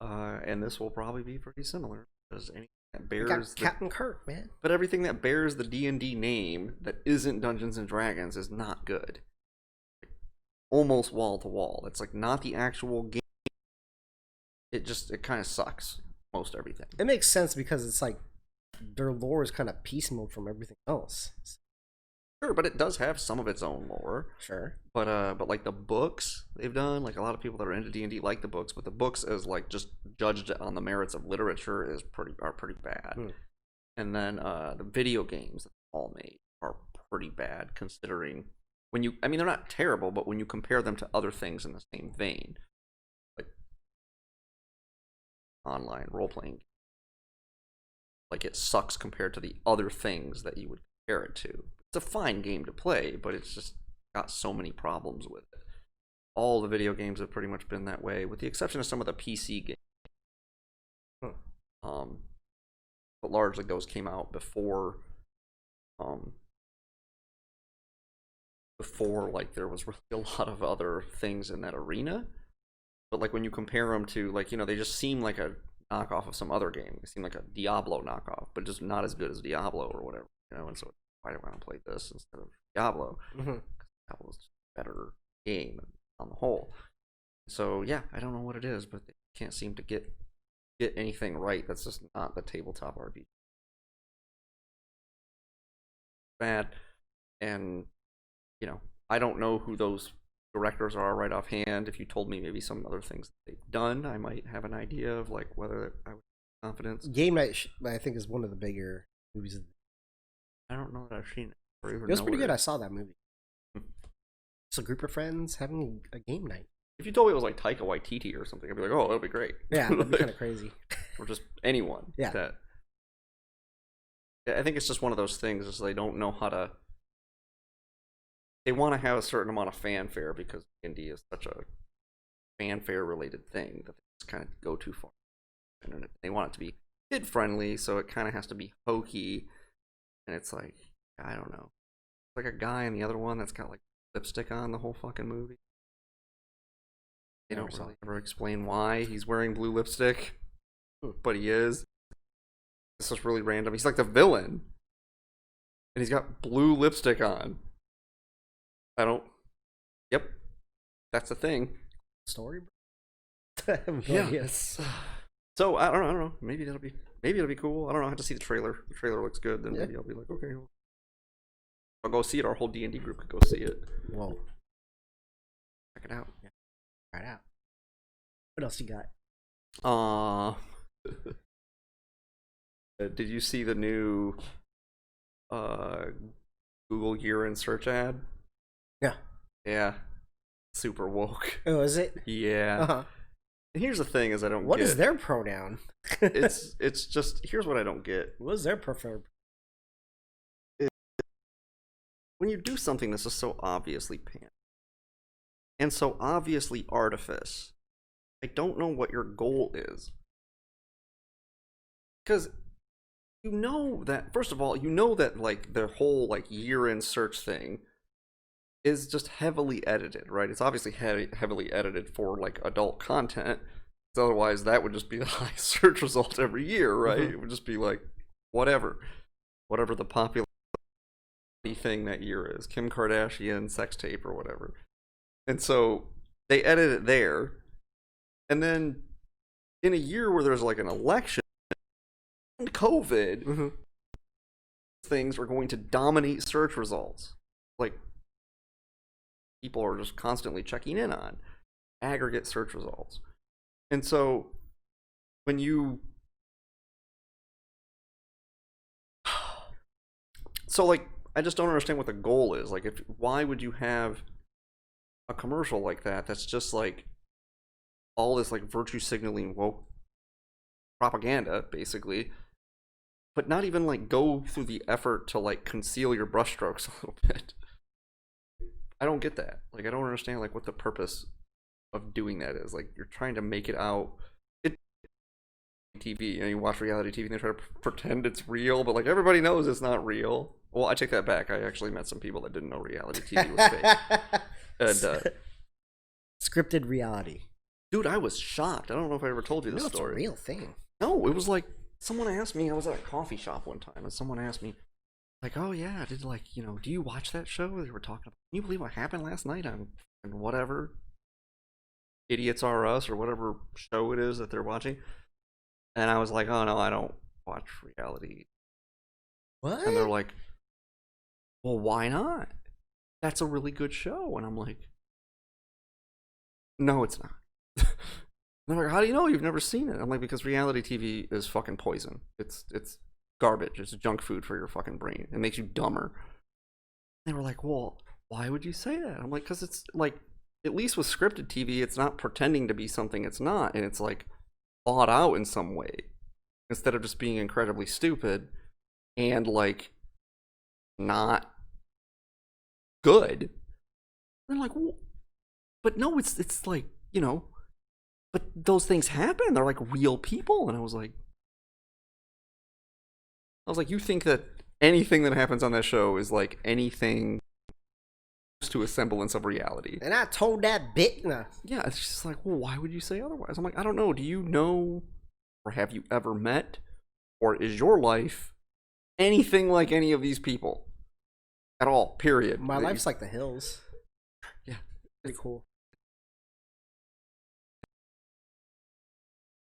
And this will probably be pretty similar, because anything that We got bears Captain Kirk, man. but everything that bears the D&D name that isn't Dungeons and Dragons is not good. Almost wall to wall. It's like not the actual game. It kind of sucks. Most everything. It makes sense because it's like their lore is kind of piecemeal from everything else. Sure, but it does have some of its own lore. Sure. But like the books they've done, like a lot of people that are into D&D like the books, but the books as like just judged on the merits of literature are pretty bad. And then the video games that all made are pretty bad considering I mean they're not terrible, but when you compare them to other things in the same vein, like online role playing, like it sucks compared to the other things that you would compare it to. It's a fine game to play, but it's just got so many problems with it. All the video games have pretty much been that way, with the exception of some of the PC games. But largely those came out before like there was really a lot of other things in that arena. But like when you compare them to like, you know, they just seem like a knockoff of some other game. They seem like a Diablo knockoff, but just not as good as Diablo or whatever, you know. And so why do I want to play this instead of Diablo? Diablo's just a better game on the whole. So yeah, I don't know what it is, but they can't seem to get anything right. That's just not the tabletop RPG. Bad. And you know, I don't know who those directors are right offhand. If you told me maybe some other things that they've done, I might have an idea of like whether I would have confidence. Game Night, I think, is one of the bigger movies. I don't know that I've seen it. It was pretty good. I saw that movie. It's a group of friends having a game night. If you told me it was like Taika Waititi or something, I'd be like, oh, that'd be great. Yeah, that'd be kind of crazy. Or just anyone. Yeah. That. I think it's just one of those things is they don't know how to. They want to have a certain amount of fanfare because D&D is such a fanfare-related thing that they just kind of go too far. And they want it to be kid-friendly, so it kind of has to be hokey. And it's like, I don't know. It's like a guy in the other one that's got like lipstick on the whole fucking movie. They don't really ever explain why he's wearing blue lipstick, but he is. This is really random. He's like the villain, and he's got blue lipstick on. Yep, that's the thing. Story. Yeah. Yes. So I don't know. Maybe it'll be cool. I don't know. I have to see the trailer. The trailer looks good. Then maybe I'll be like, okay, I'll go see it. Our whole D&D group could go see it. Whoa. Check it out. Yeah. Try it out. What else you got? Did you see the new Google year-end search ad? Yeah. Yeah. Super woke. Oh, is it? Yeah. Uh-huh. And here's the thing is I don't What get. is their pronoun? it's just here's what I don't get. What is their preferred? When you do something that's just so obviously pan and so obviously artifice, I don't know what your goal is. Because you know that, first of all, you know that like the whole like year-end search thing is just heavily edited, right? It's obviously heavily edited for like adult content. Otherwise, that would just be the highest search result every year, right? It would just be like whatever the popular thing that year is, Kim Kardashian sex tape or whatever. And so they edit it there, and then in a year where there's like an election and COVID, things are going to dominate search results. Like people are just constantly checking in on aggregate search results. And so when you like I just don't understand what the goal is. Like why would you have a commercial like that that's just like all this like virtue signaling woke propaganda basically, but not even like go through the effort to like conceal your brushstrokes a little bit. I don't get that. Like I don't understand like what the purpose of doing that is. Like you're trying to make it out TV, you know, you watch reality TV and they try to pretend it's real, but like everybody knows it's not real. Well, I take that back. I actually met some people that didn't know reality TV was fake. And scripted reality. Dude, I was shocked. I don't know if I ever told you this story. It's a real thing. No, it was like someone asked me, I was at a coffee shop one time, and someone asked me, like, oh yeah, did like, do you watch that show they were talking about? Can you believe what happened last night on whatever Idiots R Us or whatever show it is that they're watching? And I was like, oh no, I don't watch reality. What? And they're like, well, why not? That's a really good show. And I'm like, no, it's not. And they're like, how do you know? You've never seen it. I'm like, because reality TV is fucking poison. It's garbage. It's junk food for your fucking brain. It makes you dumber. They were like, well, why would you say that? I'm like, because it's like, at least with scripted TV, it's not pretending to be something it's not. And it's like thought out in some way instead of just being incredibly stupid and like not good. They're like, well, but no, it's like, but those things happen. They're like real people. And I was like, you think that anything that happens on that show is like anything to a semblance of reality? And I told that bit. Nah. Yeah, it's just like, well, why would you say otherwise? I'm like, I don't know. Do you know, or have you ever met, or is your life anything like any of these people at all? Period. My life's like The Hills. Yeah, pretty cool.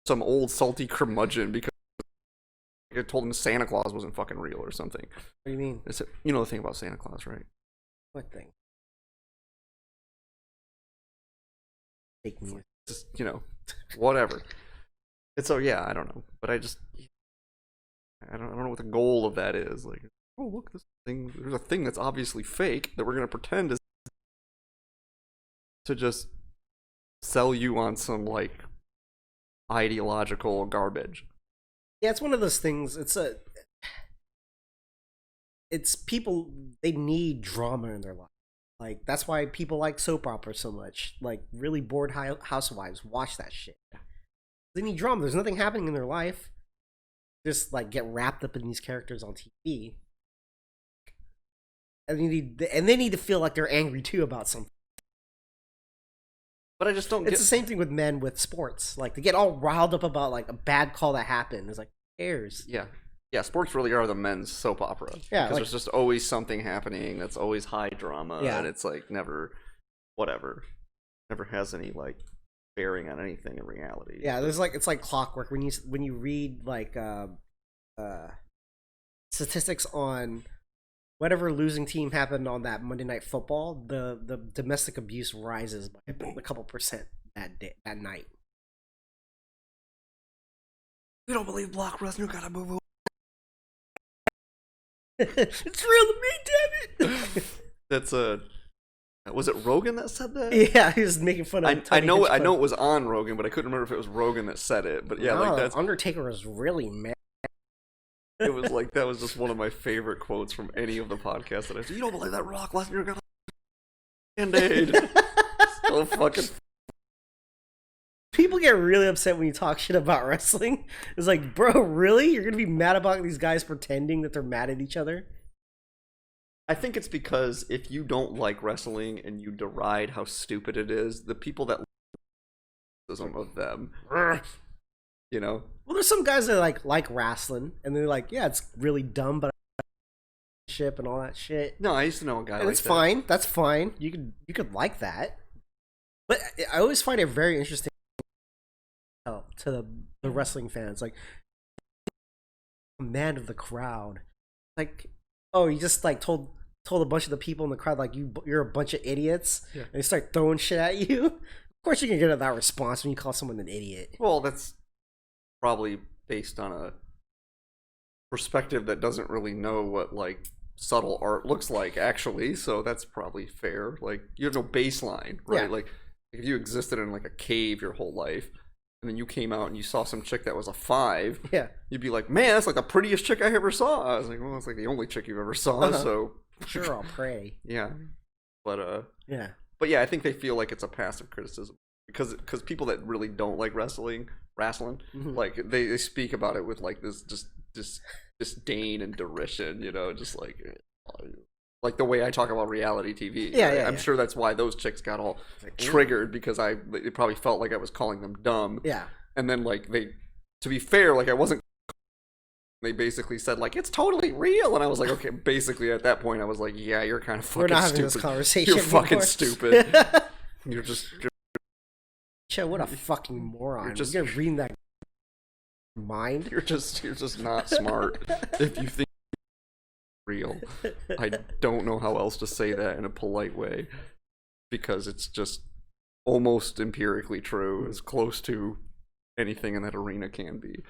Some old salty curmudgeon because I told him Santa Claus wasn't fucking real or something. What do you mean? You know the thing about Santa Claus, right? What thing? Fake news. Just, whatever. And so, yeah, I don't know. But I don't know what the goal of that is. Like, oh, look, there's a thing that's obviously fake that we're going to pretend is to just sell you on some, like, ideological garbage. Yeah, it's one of those things. It's people, they need drama in their life. Like, that's why people like soap operas so much. Like, really bored housewives watch that shit. They need drama. There's nothing happening in their life. Just, like, get wrapped up in these characters on TV. And they need to feel like they're angry, too, about something. But I just don't It's the same thing with men with sports. Like, they get all riled up about, like, a bad call that happened. It's like, who cares? Yeah. Yeah, sports really are the men's soap opera. Yeah, because there's just always something happening that's always high drama. Yeah. And it's, like, never has any, like, bearing on anything in reality. Yeah, it's like clockwork. When you read, like, statistics on whatever losing team happened on that Monday Night Football, the domestic abuse rises by a couple percent that night. You don't believe Brock Lesnar got to move away? It's real to me, damn it! That's was it Rogan that said that? Yeah, he was making fun of. I know it was on Rogan, but I couldn't remember if it was Rogan that said it. But yeah, like that's Undertaker was really mad. It was like that was just one of my favorite quotes from any of the podcasts that I said. You don't believe that Brock Lesnar got a Band-Aid? So fucking. People get really upset when you talk shit about wrestling. It's like, bro, really? You're gonna be mad about these guys pretending that they're mad at each other? I think it's because if you don't like wrestling and you deride how stupid it is, the people that some of them, Well, there's some guys that like wrestling, and they're like, yeah, it's really dumb, but ship and all that shit. No, I used to know a guy. And like it's fine. That's fine. You could like that, but I always find it very interesting to the wrestling fans, like, man of the crowd, like, oh, you just like told a bunch of the people in the crowd like you're a bunch of idiots, yeah. And they start throwing shit at you. Of course, you can get that response when you call someone an idiot. Well, that's probably based on a perspective that doesn't really know what like subtle art looks like actually, so that's probably fair. Like, you have no baseline, right? Yeah. Like, if you existed in like a cave your whole life and then you came out and you saw some chick that was a 5, yeah, you'd be like, man, that's like the prettiest chick I ever saw. I was like, well, it's like the only chick you've ever saw, so sure, I'll pray. Yeah, but yeah, I think they feel like it's a passive criticism because people that really don't like wrestling, mm-hmm. like they speak about it with like this just disdain and derision, just like the way I talk about reality TV. Yeah, right? yeah, I'm sure that's why those chicks got all triggered because it probably felt like I was calling them dumb. Yeah, and then like to be fair, like I wasn't They basically said like it's totally real, and I was like, okay. Basically, at that point, I was like, yeah, you're kind of fucking We're not having stupid. this conversation. You're fucking anymore. stupid. You're just Chill, what a fucking moron. You're reading that mind. You're just not smart if you think it's real. I don't know how else to say that in a polite way, because it's just almost empirically true, as close to anything in that arena can be.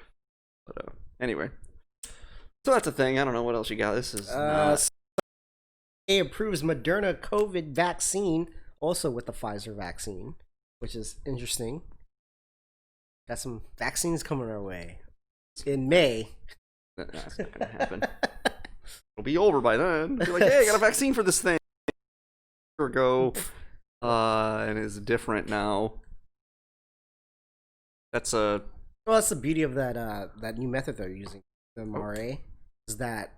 But anyway, so that's a thing. I don't know what else you got. This is it approves Moderna COVID vaccine, also with the Pfizer vaccine, which is interesting. Got some vaccines coming our way in May. That's not gonna happen. It'll be over by then. Be like, hey, I got a vaccine for this thing. Year ago, and it's different now. That's a. Well, that's the beauty of that new method they're using, the mRNA, is that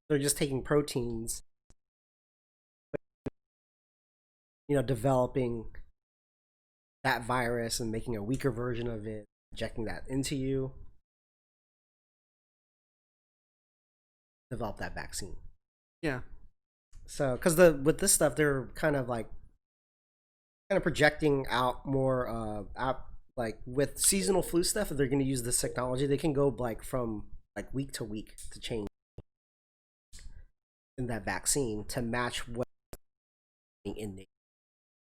they're just taking proteins, developing that virus and making a weaker version of it, injecting that into you, develop that vaccine. Yeah. So, because with this stuff, they're kind of projecting out more like with seasonal flu stuff. If they're going to use this technology, they can go from week to week to change in that vaccine to match what in nature.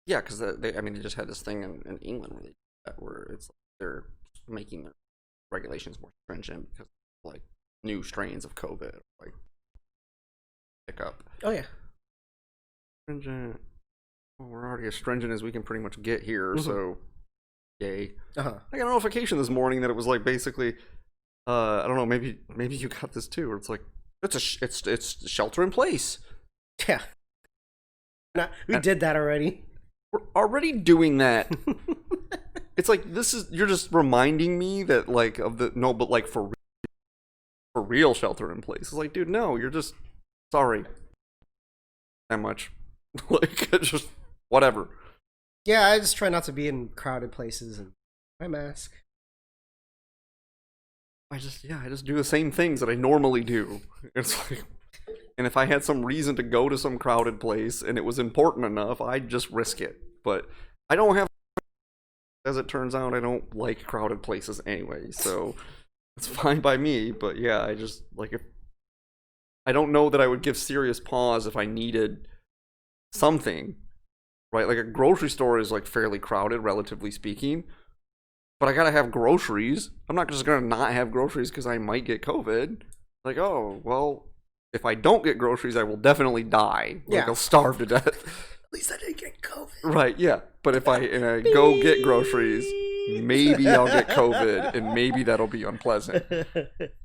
Yeah, because they just had this thing in England where it's like they're making their regulations more stringent because new strains of COVID pick up. Oh yeah, stringent. Well, we're already as stringent as we can pretty much get here, so yay. I got a notification this morning that it was basically, I don't know, maybe you got this too, where it's like it's shelter in place. Yeah, we did that already. We're already doing that. It's like you're just reminding me that for real shelter in place. It's like, dude, no, you're just sorry that much. Just whatever. Yeah, I just try not to be in crowded places and my mask. I just do the same things that I normally do. It's like, and if I had some reason to go to some crowded place and it was important enough, I'd just risk it. But I don't have, as it turns out, I don't like crowded places anyway, so it's fine by me. But yeah, I just if I don't know that I would give serious pause if I needed something, right? Like a grocery store is fairly crowded, relatively speaking. But I gotta have groceries. I'm not just gonna not have groceries because I might get COVID. Oh, well, if I don't get groceries, I will definitely die. I'll starve to death. At least I didn't get COVID. Right, yeah. But if I go get groceries, maybe I'll get COVID, and maybe that'll be unpleasant.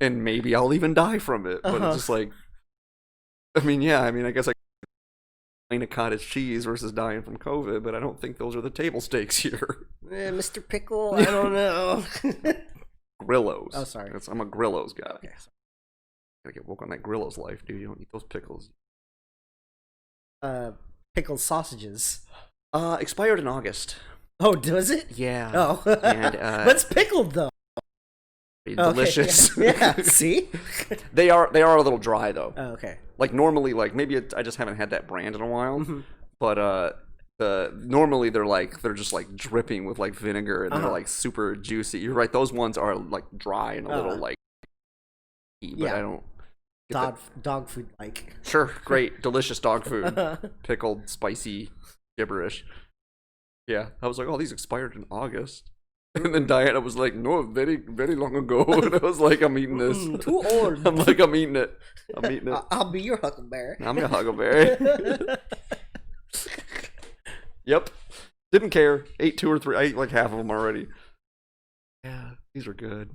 And maybe I'll even die from it. But it's just I guess I a cottage cheese versus dying from COVID, but I don't think those are the table stakes here. Mr. Pickle, I don't know. Grillos. Oh, sorry. I'm a Grillos guy. Okay. Gotta get woke on that Grillos life, dude. You don't eat those pickles. Pickled sausages. Expired in August. Oh, does it? Yeah. Oh. And what's pickled though? Delicious. Okay. Yeah. See? They are a little dry though. Oh, okay. Normally, maybe I just haven't had that brand in a while. But normally they're just dripping with vinegar and they're super juicy. You're right. Those ones are dry and a little but I don't. Dog food Sure, great, delicious dog food, pickled, spicy gibberish. Yeah, I was like, oh, these expired in August. And then Diana was like, no, very, very long ago. And I was like, I'm eating this. Too old. I'm eating it. I'll be your huckleberry. I'm your huckleberry. Yep. Didn't care. Ate 2 or 3. I ate half of them already. Yeah, these are good.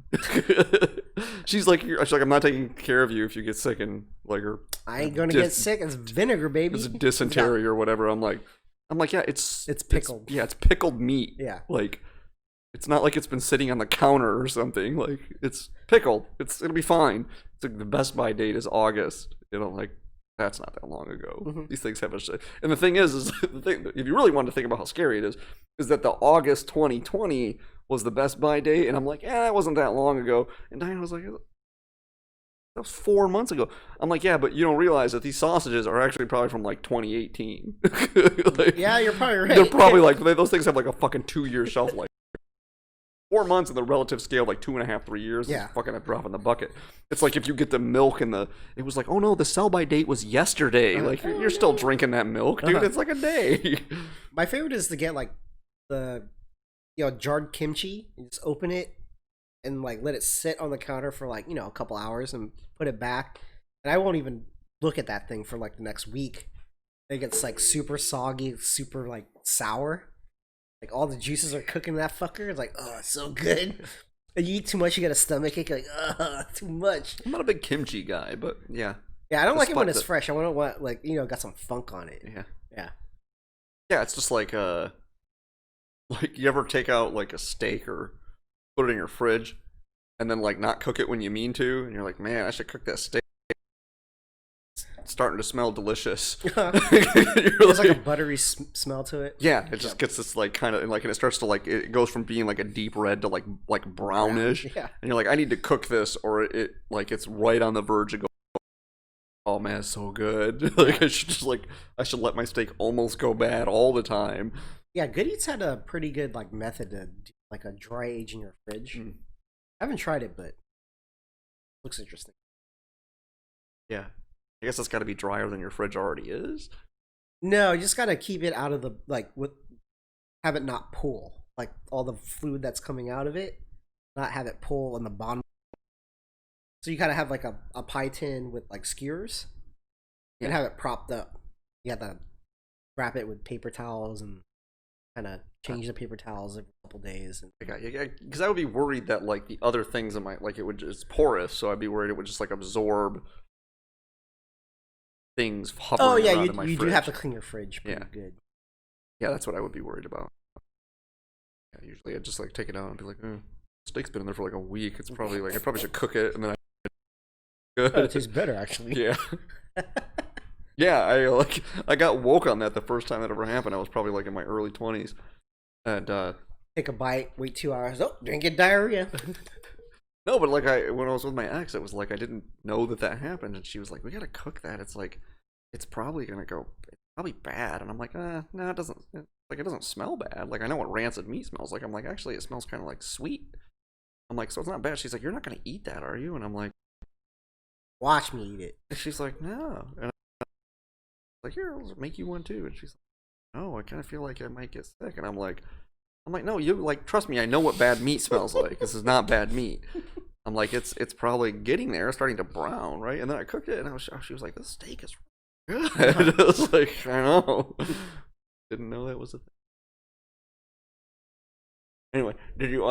She's like, I'm not taking care of you if you get sick and her. I ain't gonna get sick. It's vinegar, baby. It's a dysentery or whatever. I'm like, yeah, it's pickled. It's pickled meat. Yeah. It's not like it's been sitting on the counter or something. It's pickled. It'll be fine. It's the best by date is August. That's not that long ago. These things have and the thing is the thing, if you really want to think about how scary it is that the August 2020 was the best by date, and I'm like, that wasn't that long ago. And Diana was like, That was 4 months ago. I'm like, yeah, but you don't realize that these sausages are actually probably from like 2018. Like, yeah, you're probably right. they're probably like, those things have like a fucking 2-year shelf life. 4 months in the relative scale, like 2.5, 3 years, is fucking a drop in the bucket. It's like if you get the milk and it was like, oh no, the sell by date was yesterday. Like you're still drinking that milk, dude. It's like a day. My favorite is to get like the, jarred kimchi. You just open it and like let it sit on the counter for like, a couple hours and put it back. And I won't even look at that thing for like the next week. It gets like super soggy, super like sour. Like all the juices are cooking that fucker. It's like, oh, it's so good. And you eat too much, you get a stomach ache. Like, too much. I'm not a big kimchi guy, but yeah. Yeah, I don't like it when it's fresh. I want it like got some funk on it. Yeah. Yeah, it's just like you ever take out like a steak or put it in your fridge and then like not cook it when you mean to, and you're like, man, I should cook that steak. Starting to smell delicious. There's like a buttery smell to it. Yeah, it just gets this like kind of like, and it starts to like, it goes from being like a deep red to like brownish. Yeah. And you're like, I need to cook this, or it like it's right on the verge of going, oh man, it's so good. Like I should let my steak almost go bad all the time. Yeah, Good Eats had a pretty good like method to do like a dry age in your fridge. I haven't tried it, but it looks interesting. Yeah. I guess that's got to be drier than your fridge already is. No, you just gotta keep it out of the have it not pool, like all the fluid that's coming out of it, not have it pool on the bottom. So you gotta have like a pie tin with like skewers, and have it propped up. You have to wrap it with paper towels and kind of change the paper towels every couple days. And because I would be worried that like the other things in my it's porous, so I'd be worried it would just like absorb things hovering around in my fridge. You do have to clean your fridge pretty good. Yeah, that's what I would be worried about. Yeah, usually I'd just like take it out and be like, steak's been in there for like a week. It's probably like I probably should cook it and then it tastes better actually. Yeah. Yeah, I got woke on that the first time that ever happened. I was probably like in my early 20s. And take a bite, wait 2 hours, didn't get diarrhea. No, but like when I was with my ex, it was like I didn't know that happened, and she was like, "We gotta cook that." It's like, it's probably bad, and I'm like, no, it doesn't. Like it doesn't smell bad. Like I know what rancid meat smells like. I'm like, actually, it smells kind of like sweet. I'm like, so it's not bad. She's like, you're not gonna eat that, are you? And I'm like, watch me eat it. And she's like, no. And I'm like, here, I'll make you one too. And she's like, no, I kind of feel like I might get sick. And I'm like, no, you like trust me. I know what bad meat smells like. This is not bad meat. I'm like, it's probably getting there, starting to brown, right? And then I cooked it, and she was like, this steak is good. I was like, I know. Didn't know that was a thing. Anyway, did you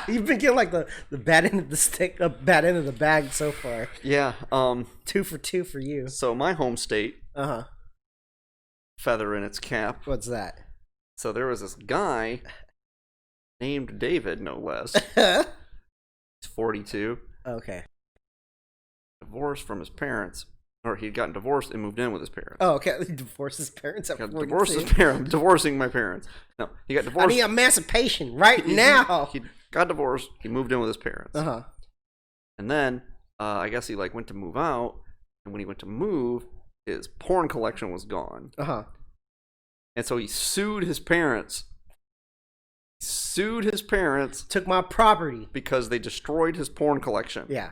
you've been getting like the bad end of the stick, bad end of the bag so far. Yeah. 2 for 2 for you. So my home state. Feather in its cap. What's that? So there was this guy named David, no less. He's 42. Okay. Divorced from his parents. Or he'd gotten divorced and moved in with his parents. Oh, okay. He divorced his parents at 42. Divorced his parents. Divorcing my parents. No, he got divorced. I need emancipation right now. He got divorced. He moved in with his parents. Uh-huh. And then, I guess he like went to move out. And when he went to move, his porn collection was gone. Uh-huh. And so he sued his parents. Took my property. Because they destroyed his porn collection. Yeah.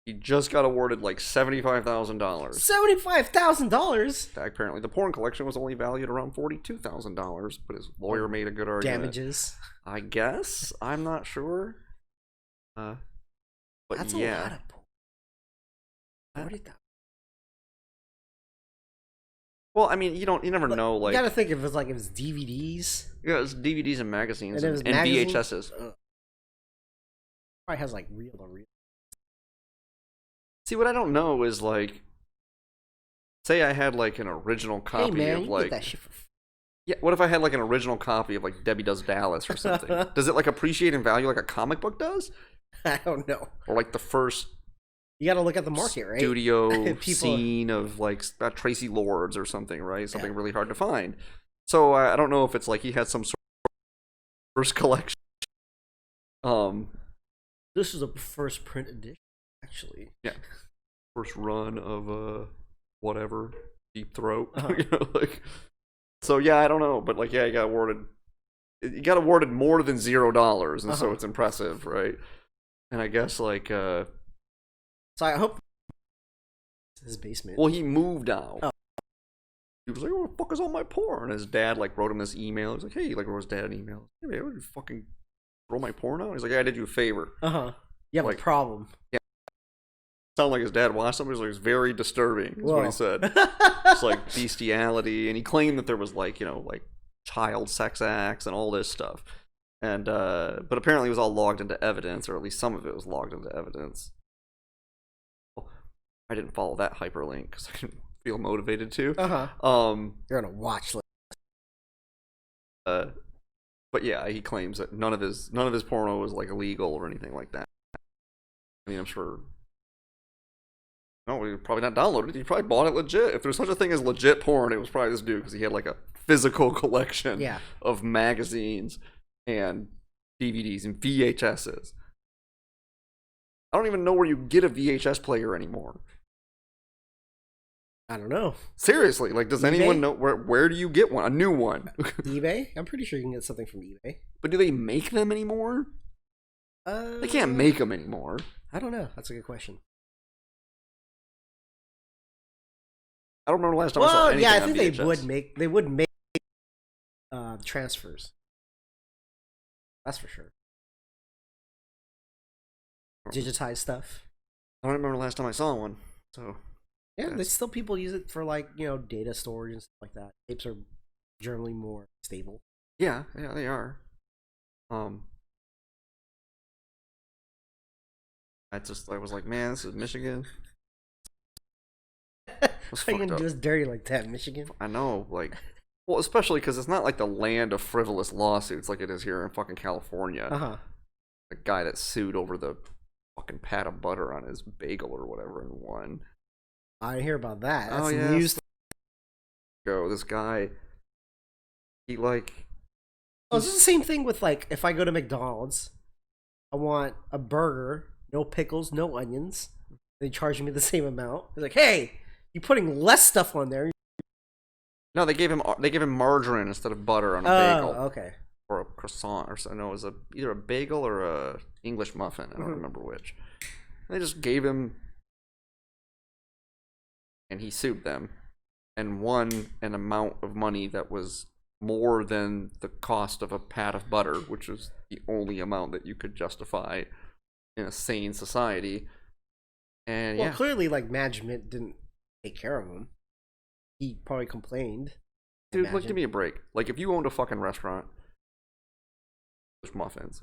He just got awarded like $75,000. $75,000? Apparently the porn collection was only valued around $42,000, but his lawyer made a good argument. Damages? I guess. I'm not sure. But that's yeah. A lot of porn. 40,000. Well, I mean, you never know. Like, you gotta think if it was DVDs. Yeah, it was DVDs and magazines and magazines? VHSs. Probably has like reel to reel. See, what I don't know is like, say I had like an original copy of like. Get that shit for free. Yeah, what if I had like an original copy of like Debbie Does Dallas or something? Does it like appreciate in value like a comic book does? I don't know. Or like the first. You got to look at the market, right? Studio scene of like Tracy Lords or something, right? Something really hard to find. So I don't know if it's like he had some sort of first collection This is a first print edition, actually. Yeah. First run of whatever, Deep Throat. Uh-huh. You know, like, so yeah, I don't know, but like, yeah, he got awarded. You got awarded more than $0, and so it's impressive, right? And I guess like, so I hope his basement. well, he moved out. Oh. He was like, "What the fuck is all my porn?" And his dad like wrote him this email. He's like, "Hey," like wrote his dad an email. "Hey, man, would you fucking throw my porn out?" He's like, "Yeah, I did you a favor." You have like, a problem. Yeah. Sound like his dad watched something. Like, it was very disturbing. Is what he said. It's like bestiality, and he claimed that there was like, you know, like child sex acts and all this stuff. And but apparently it was all logged into evidence, or at least some of it was logged into evidence. I didn't follow that hyperlink because I didn't feel motivated to. You're on a watch list. But yeah, he claims that none of his porno was like illegal or anything like that. I mean, I'm sure. No, he probably not downloaded it. He probably bought it legit. If there's such a thing as legit porn, it was probably this dude because he had like a physical collection of magazines and DVDs and VHSs. I don't even know where you get a VHS player anymore. I don't know. Seriously, like, does anyone know where do you get one? A new one? eBay? I'm pretty sure you can get something from eBay. But do they make them anymore? They can't make them anymore. I don't know. That's a good question. I don't remember the last time I saw anything I on think VHS. they would make transfers. That's for sure. Digitized stuff. I don't remember the last time I saw one. So yeah, there's still people use it for like, you know, data storage and stuff like that. Tapes are generally more stable. Yeah, they are. I was like, man, this is Michigan. How you gonna do us dirty like that, Michigan? I know, like, well, especially because it's not like the land of frivolous lawsuits like it is here in fucking California. The guy that sued over the fucking pat of butter on his bagel or whatever and won. I didn't hear about that. That's news. This guy, he like. Oh, is this the same thing with like if I go to McDonald's, I want a burger, no pickles, no onions. They charge me the same amount. They're like, hey, you're putting less stuff on there. No, they gave him margarine instead of butter on a bagel. Okay. Or a croissant, or so. No, it was either a bagel or a English muffin. I don't remember which. They just gave him, and he sued them, and won an amount of money that was more than the cost of a pat of butter, which was the only amount that you could justify in a sane society. And well, clearly, like, management didn't take care of him. He probably complained. Dude, like, give me a break. Like, if you owned a fucking restaurant, English muffins,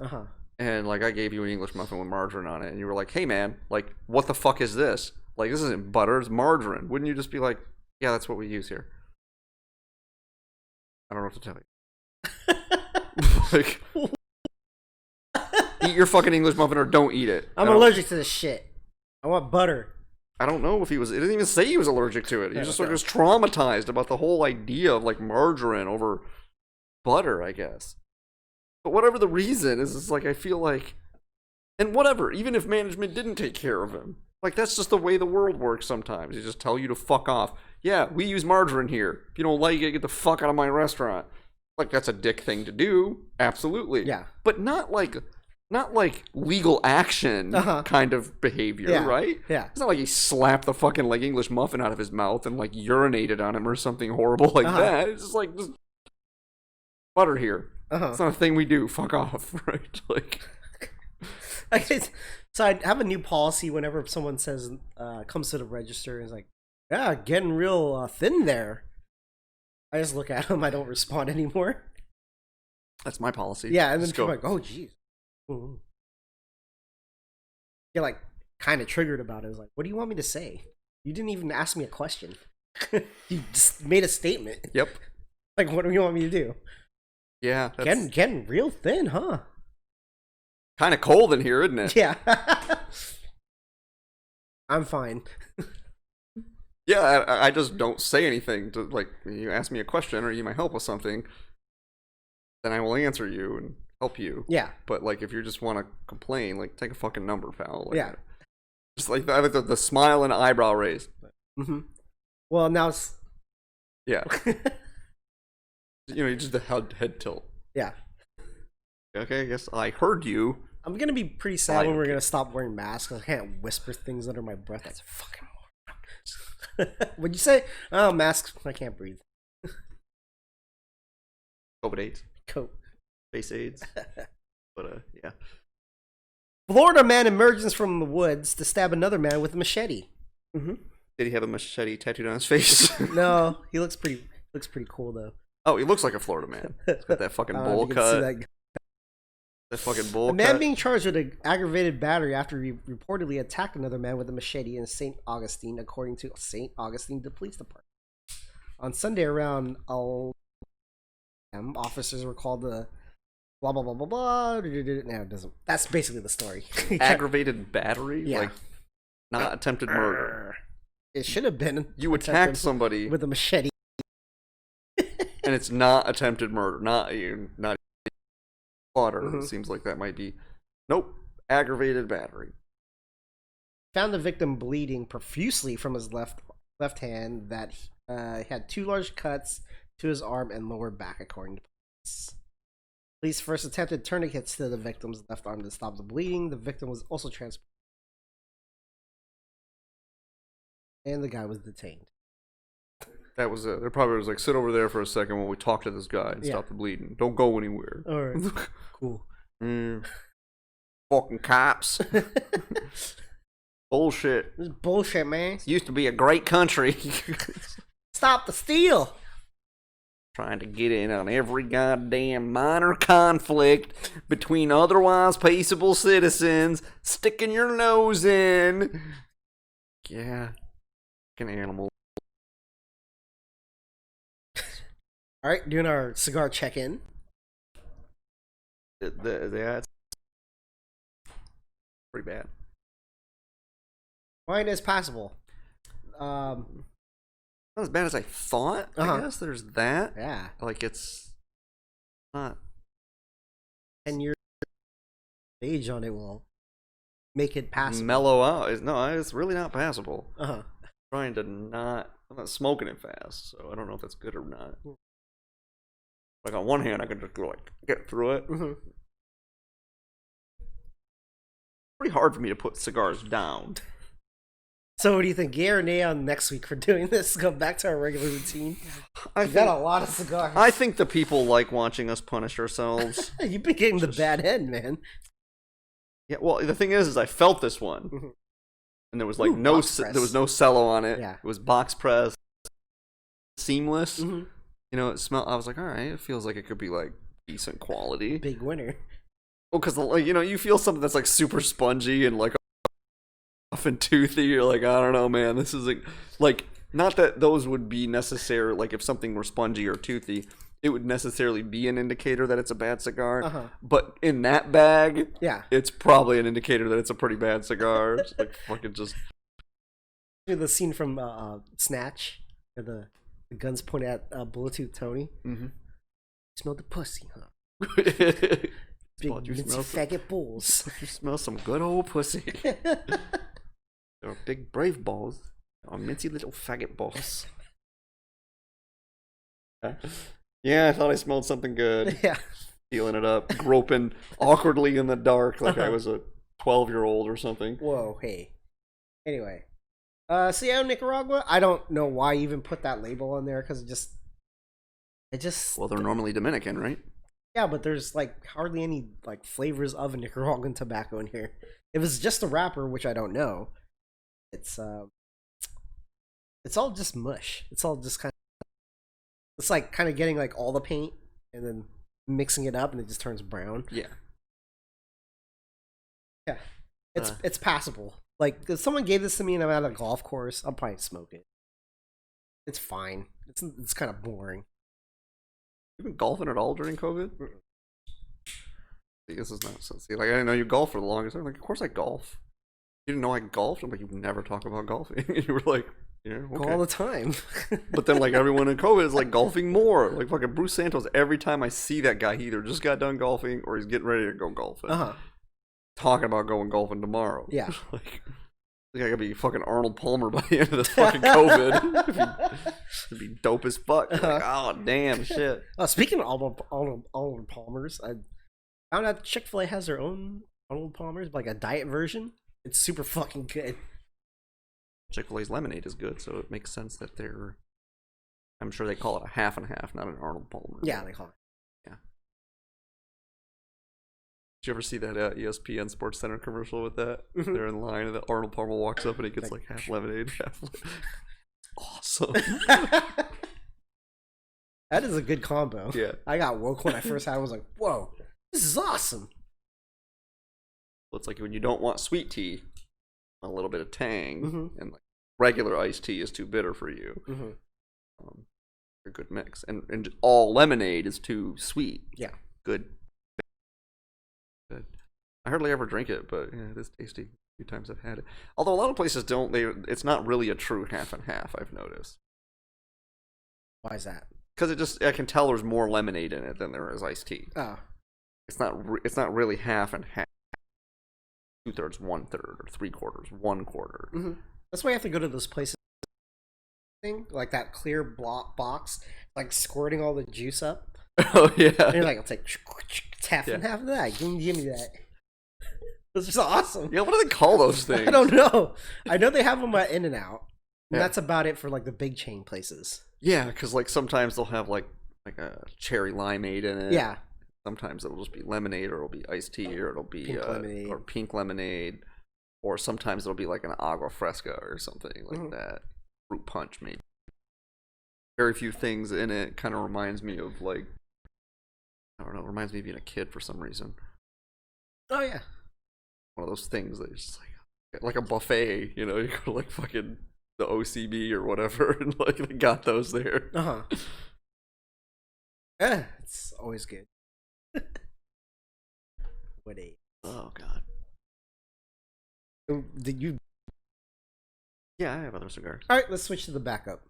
and like I gave you an English muffin with margarine on it, and you were like, "Hey, man, like, what the fuck is this? Like, this isn't butter; it's margarine." Wouldn't you just be like, "Yeah, that's what we use here"? I don't know what to tell you. Like, eat your fucking English muffin or don't eat it. I'm allergic to this shit. I want butter. I don't know if he was. It didn't even say he was allergic to it. He just like was traumatized about the whole idea of like margarine over butter, I guess. But whatever the reason is, it's like I feel like, and whatever. Even if management didn't take care of him, like that's just the way the world works. Sometimes they just tell you to fuck off. Yeah, we use margarine here. If you don't like it, get the fuck out of my restaurant. Like that's a dick thing to do. Absolutely. Yeah. But not like legal action kind of behavior, right? Yeah. It's not like he slapped the fucking like English muffin out of his mouth and like urinated on him or something horrible like that. It's just like just butter here. It's not a thing we do. Fuck off, right? Like, so I have a new policy whenever someone says comes to the register and is like, "Yeah, getting real thin there." I just look at them. I don't respond anymore. That's my policy. Yeah, and then people are like, "Oh, geez." You're like kind of triggered about it. It's like, what do you want me to say? You didn't even ask me a question. You just made a statement. Yep. Like, what do you want me to do? Yeah. Getting real thin, huh? Kind of cold in here, isn't it? Yeah. I'm fine. Yeah, I just don't say anything. To like, you ask me a question or you need my help with something, then I will answer you. And help you. Yeah. But like, if you just want to complain, like, take a fucking number, pal. Like, Yeah. Just like the smile and eyebrow raised. Mm-hmm. Well, now it's yeah. You just the head tilt. Yeah. Okay, I guess I heard you. I'm gonna be pretty sad when we're gonna stop wearing masks. I can't whisper things under my breath. That's fucking. What'd you say? Oh, masks. I can't breathe. COVID AIDS. Face AIDS. But yeah. Florida man emerges from the woods to stab another man with a machete. Mm-hmm. Did he have a machete tattooed on his face? No, he looks pretty cool though. Oh, he looks like a Florida man. He's got that fucking bowl cut. That fucking bowl cut. A man being charged with an aggravated battery after he reportedly attacked another man with a machete in St. Augustine, according to St. Augustine Police Department. On Sunday around 11 a.m., officers were called to blah blah blah blah blah. No, it doesn't. That's basically the story. Aggravated battery? Yeah. Like, not attempted murder. It should have been. You attacked somebody with a machete. And it's not attempted murder. Not slaughter. Mm-hmm. It seems like that might be. Nope. Aggravated battery. Found the victim bleeding profusely from his left hand that had 2 large cuts to his arm and lower back, according to police. Police first attempted tourniquets to the victim's left arm to stop the bleeding. The victim was also transported, and the guy was detained. That was it. There probably was like, sit over there for a second while we talk to this guy and stop the bleeding. Don't go anywhere. All right. Cool. Fucking cops. Bullshit. This is bullshit, man. It used to be a great country. Stop the steal. Trying to get in on every goddamn minor conflict between otherwise peaceable citizens, sticking your nose in. Yeah. Fucking animal. All right, doing our cigar check-in. That's pretty bad. Mine is passable. Not as bad as I thought. I guess there's that. Yeah. Like, it's not. 10 years age on it will make it passable. Mellow out. No, it's really not passable. Uh-huh. I'm not smoking it fast, so I don't know if that's good or not. Like, on one hand, I can just like get through it. Mm-hmm. Pretty hard for me to put cigars down. So what do you think, yay or nay on next week for doing this? Go back to our regular routine. I've got a lot of cigars. I think the people like watching us punish ourselves. You've been getting the bad head, man. Yeah, well, the thing is I felt this one. Mm-hmm. And there was like there was no cello on it. Yeah. It was box press, seamless. Mm-hmm. You know, it smelled. I was like, all right, it feels like it could be like decent quality. Big winner. Well, because like, you know, you feel something that's like super spongy and like rough and toothy. You're like, I don't know, man. This is like not that those would be necessary. Like if something were spongy or toothy, it would necessarily be an indicator that it's a bad cigar. Uh-huh. But in that bag, yeah, it's probably an indicator that it's a pretty bad cigar. It's like fucking just. The scene from Snatch, where the guns point at Bulletooth Tony. Mm-hmm. Smell the pussy, huh? Big faggot balls. You smell some good old pussy. They're big brave balls. Or mincy little faggot balls. Yeah, I thought I smelled something good. Yeah. Feeling it up, groping awkwardly in the dark like I was a 12-year-old or something. Whoa, hey. Anyway. So yeah, Nicaragua, I don't know why you even put that label on there, because it just... Well, they're normally Dominican, right? Yeah, but there's like hardly any like flavors of a Nicaraguan tobacco in here. If it's just a wrapper, which I don't know, it's all just mush. It's all just kind of... It's like kind of getting like all the paint and then mixing it up and it just turns brown. Yeah. Yeah. It's passable. Like, if someone gave this to me and I'm at a golf course, I'll probably smoke it. It's fine. It's kind of boring. You been golfing at all during COVID? See, this is not so. See, like I didn't know you golf for the longest time. Like, of course I golf. You didn't know I golfed? I'm like, you never talk about golfing. You were like, Yeah, Go all the time. But then, like, everyone in COVID is, like, golfing more. Like, fucking Bruce Santos, every time I see that guy, he either just got done golfing or he's getting ready to go golfing. Talking about going golfing tomorrow. Yeah. Like, I gotta be fucking Arnold Palmer by the end of this fucking COVID. It'd be dope as fuck. Like, oh, damn, shit. Speaking of Arnold Palmers, I found out Chick-fil-A has their own Arnold Palmers, like a diet version. It's super fucking good. Chick-fil-A's lemonade is good, so it makes sense that they're... I'm sure they call it a half and half, not an Arnold Palmer. Yeah, they call it. Yeah. Did you ever see that ESPN Sports Center commercial with that? They're in line and the Arnold Palmer walks up and he gets like half lemonade, half... Awesome. That is a good combo. Yeah. I got woke when I first had it. I was like, whoa, this is awesome. Well, it's like when you don't want sweet tea, a little bit of tang, and like regular iced tea is too bitter for you. A good mix. And all lemonade is too sweet. Yeah. Good. I hardly ever drink it, but yeah, it is tasty. A few times I've had it. Although a lot of places don't. It's not really a true half and half, I've noticed. Why is that? Because I can tell there's more lemonade in it than there is iced tea. Oh. It's not really half and half. 2/3, 1/3, or 3/4, 1/4. That's why you have to go to those places. Like that clear box, like squirting all the juice up. Oh yeah. And you're like, I'll take half and half of that. Give me that. This is awesome. Yeah, what do they call those things? I don't know. I know they have them at In-N-Out. And that's about it for like the big chain places. Yeah, because like sometimes they'll have like a cherry limeade in it. Yeah. Sometimes it'll just be lemonade, or it'll be iced tea, or it'll be pink lemonade, or sometimes it'll be like an agua fresca or something like that. Fruit punch, maybe. Very few things in it. Kind of reminds me of like, I don't know. Reminds me of being a kid for some reason. Oh yeah. One of those things that is just like a buffet. You know, you go to like fucking the OCB or whatever, and like they got those there. Yeah, it's always good. What a... Oh god. Did you... Yeah, I have other cigars. Alright, let's switch to the backup.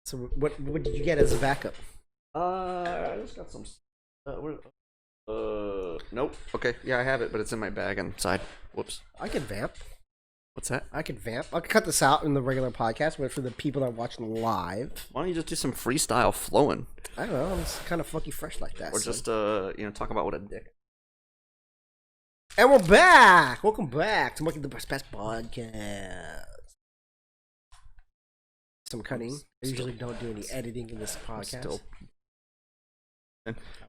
So what did you get as a backup? I just got some... nope. Okay, yeah, I have it, but it's in my bag inside. Whoops. I could vamp. What's that? I could vamp. I could cut this out in the regular podcast, but for the people that are watching live... Why don't you just do some freestyle flowing? I don't know, I'm just kind of funky fresh like that. Or just, talk about what a dick. And we're back! Welcome back to Monkey the Best Podcast. Some cutting. I usually don't do any editing in this podcast.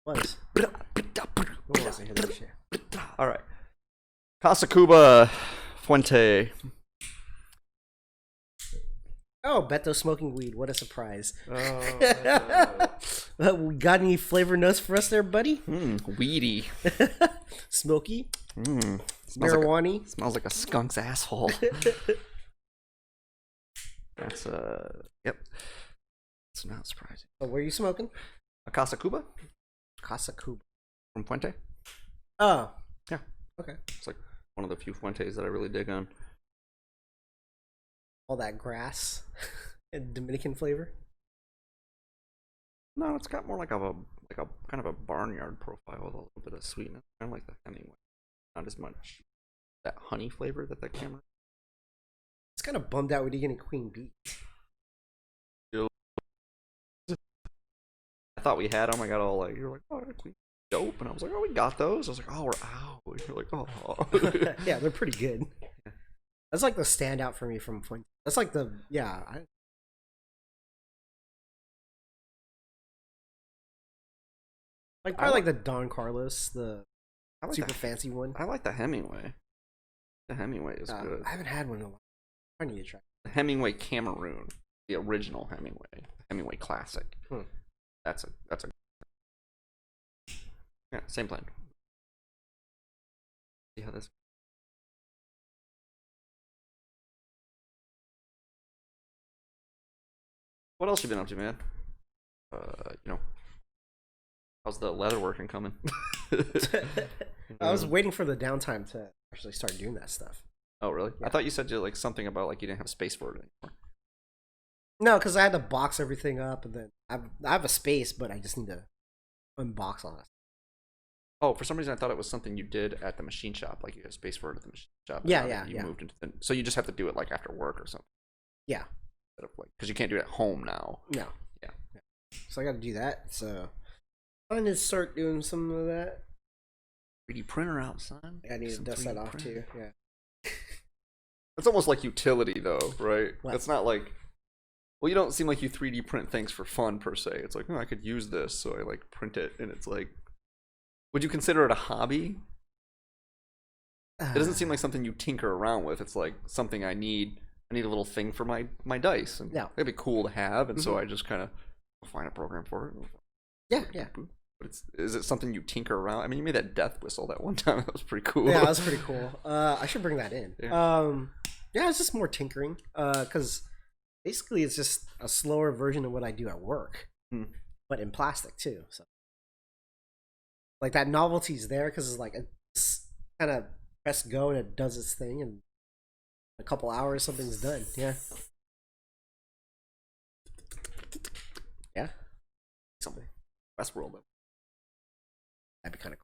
What was it? Alright. Casa Cuba Fuente. Oh, Beto smoking weed. What a surprise. Oh, we got any flavor notes for us there, buddy? Weedy. Smoky? Marijuana? Smells like a skunk's asshole. That's, yep. It's not surprising. So where are you smoking? A Casa Cuba? Casa Cuba. From Fuente? Oh. Yeah. Okay. It's like one of the few Fuentes that I really dig on. All that grass and Dominican flavor? No, it's got more like a kind of a barnyard profile with a little bit of sweetness. Kind of like the Hemingway. Not as much that honey flavor that camera. It's kind of bummed out we didn't get any Queen Bee. I thought we had them. I got all like, you're like, oh, Queen dope, and I was like, oh, we got those. I was like, oh, we're out. You're like, oh. Yeah, they're pretty good. That's like the standout for me from Fuente. That's like the probably like the Don Carlos, the super fancy one. I like the Hemingway. The Hemingway is good. I haven't had one in a while. I need to try. The Hemingway Cameroon, the original Hemingway, the Hemingway Classic. That's a yeah, same plan. See how this. What else you been up to, man? How's the leather working coming? I was waiting for the downtime to actually start doing that stuff. Oh, really? Yeah. I thought you said like something about like you didn't have space for it anymore. No, because I had to box everything up, and then I have a space, but I just need to unbox all that. Oh, for some reason I thought it was something you did at the machine shop, like you had space for it at the machine shop. Yeah, now yeah, that you yeah. moved into so you just have to do it like after work or something. Yeah. Instead of like because you can't do it at home now. No. Yeah. So I got to do that. So I'm gonna start doing some of that. 3D printer out, son. I need to dust that off too. Yeah. It's almost like utility though, right? What? It's not like, well, you don't seem like you 3D print things for fun per se. It's like, oh, I could use this, so I like print it, and it's like, would you consider it a hobby? It doesn't seem like something you tinker around with. It's like something I need. I need a little thing for my dice, and it'd be cool to have, and so I just kind of find a program for it. Yeah, yeah. But is it something you tinker around? I mean, you made that death whistle that one time. That was pretty cool. Yeah, that was pretty cool. I should bring that in. Yeah. It's just more tinkering. Because basically it's just a slower version of what I do at work, but in plastic too. So, like that novelty's there because it's like it's kind of press go and it does its thing, and in a couple hours something's done. Yeah. Yeah. Something. Westworld. That'd be kind of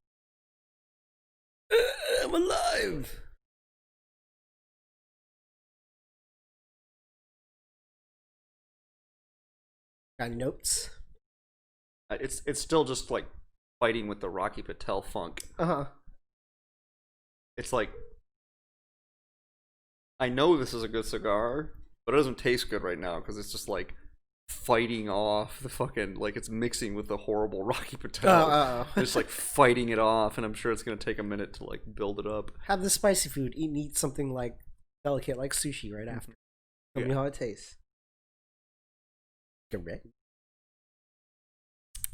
cool. I'm alive. Got any notes? It's still just like fighting with the Rocky Patel funk. It's like, I know this is a good cigar, but it doesn't taste good right now because it's just like fighting off the fucking, like it's mixing with the horrible Rocky Patel. Just like fighting it off, and I'm sure it's gonna take a minute to like build it up. Have the spicy food. Eat something like delicate, like sushi, right after. Tell me how it tastes. Get ready.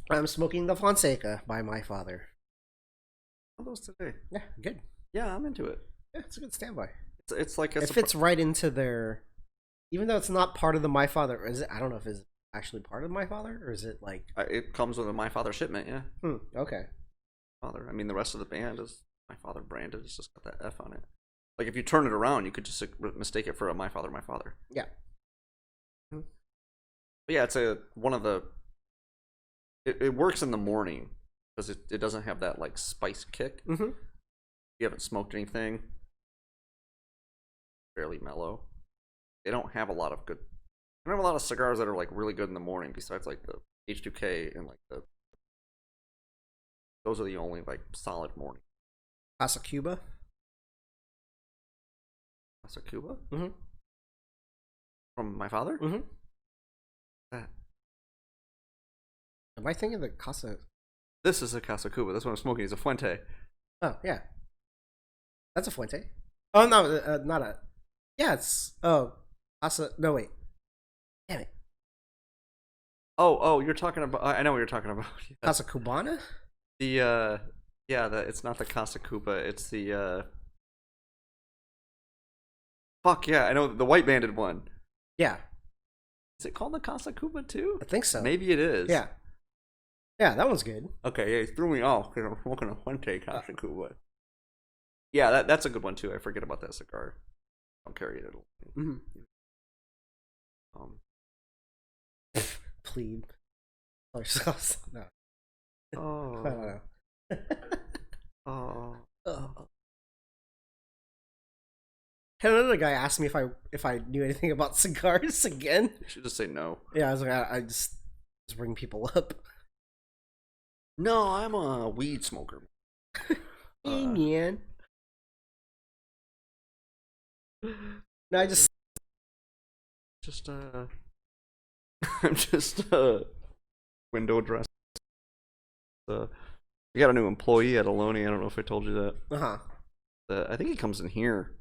I'm smoking the Fonseca by my father. How are those today? Yeah, good. Yeah, I'm into it. Yeah, it's a good standby. It's like it fits right into their. Even though it's not part of the My Father, is it? I don't know if it's actually part of My Father, or is it like? It comes with a My Father shipment, yeah. Okay. Father. I mean, the rest of the band is My Father branded. It's just got that F on it. Like if you turn it around, you could just mistake it for a My Father, My Father. Yeah. But yeah, it's one of the. It works in the morning because it doesn't have that like spice kick. You haven't smoked anything. Fairly mellow. They don't have a lot of good. They don't have a lot of cigars that are like really good in the morning. Besides like the H2K and like the. Those are the only like solid morning. Casa Cuba. Casa Cuba. From my father. That. Am I thinking the Casa? This is a Casa Cuba. This one I'm smoking is a Fuente. Oh yeah, that's a Fuente. Oh no, not a. Yeah, it's Casa. No wait, damn it. Oh, you're talking about. I know what you're talking about. Yeah. Casa Cubana. It's not the Casa Cuba. It's the. Fuck yeah! I know the white banded one. Yeah. Is it called the Casa Cuba too? I think so. Maybe it is. Yeah. Yeah, that one's good. Okay, yeah, it threw me off because I'm smoking a Fuente Casa Cuba. Yeah, that's a good one too. I forget about that cigar. I don't carry it at all. Plebe. No. Oh. I don't know. Oh. Had another guy asked me if I knew anything about cigars again. You should just say no. Yeah, I was like, I just bring people up. No, I'm a weed smoker. Man. No, I just I'm just window dressed. We got a new employee at Aloni. I don't know if I told you that. I think he comes in here.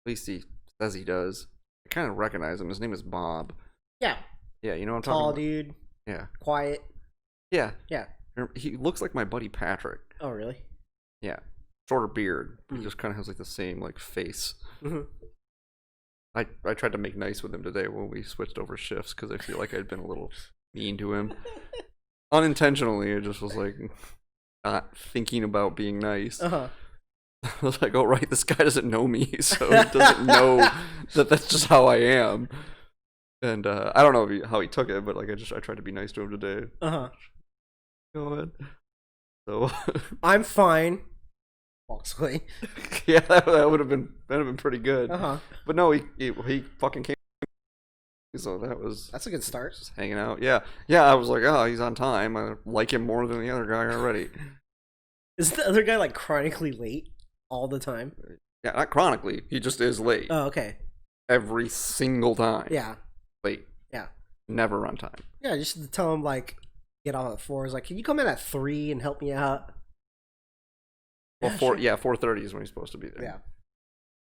At least he says he does. I kind of recognize him. His name is Bob. Yeah. Yeah, you know what I'm Tall talking about? dude. Yeah. Quiet. Yeah. Yeah. He looks like my buddy Patrick. Oh, really? Yeah. Shorter beard. He just kind of has like the same like face. I tried to make nice with him today when we switched over shifts because I feel like I'd been a little mean to him. Unintentionally, I just was like not thinking about being nice. I was like, oh right, this guy doesn't know me, so he doesn't know that that's just how I am. And I don't know how he took it, but like I tried to be nice to him today. Go ahead. So I'm fine. Falsely. Yeah, that would have been pretty good. But no, he fucking came. So that's a good start. Just hanging out. Yeah. I was like, oh, he's on time. I like him more than the other guy already. Is the other guy like chronically late all the time? Yeah, not chronically. He just is late. Oh, okay. Every single time. Yeah. Late. Yeah. Never on time. Yeah, just to tell him like get off at 4. Is like, can you come in at 3 and help me out? Well, 4:30 is when he's supposed to be there. Yeah.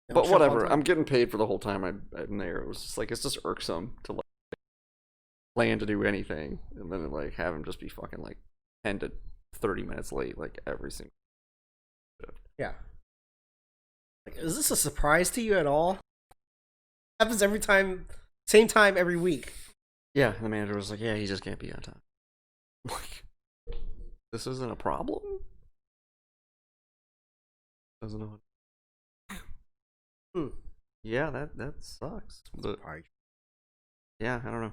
But whatever. I'm getting paid for the whole time I'm there. It was just like it's just irksome to like plan to do anything and then like have him just be fucking like 10 to 30 minutes late like every single shift. Yeah. Like, is this a surprise to you at all? Happens every time, same time every week. Yeah, the manager was like, yeah, he just can't be on time. Like, this isn't a problem? Doesn't know. Yeah, that sucks. But yeah, I don't know.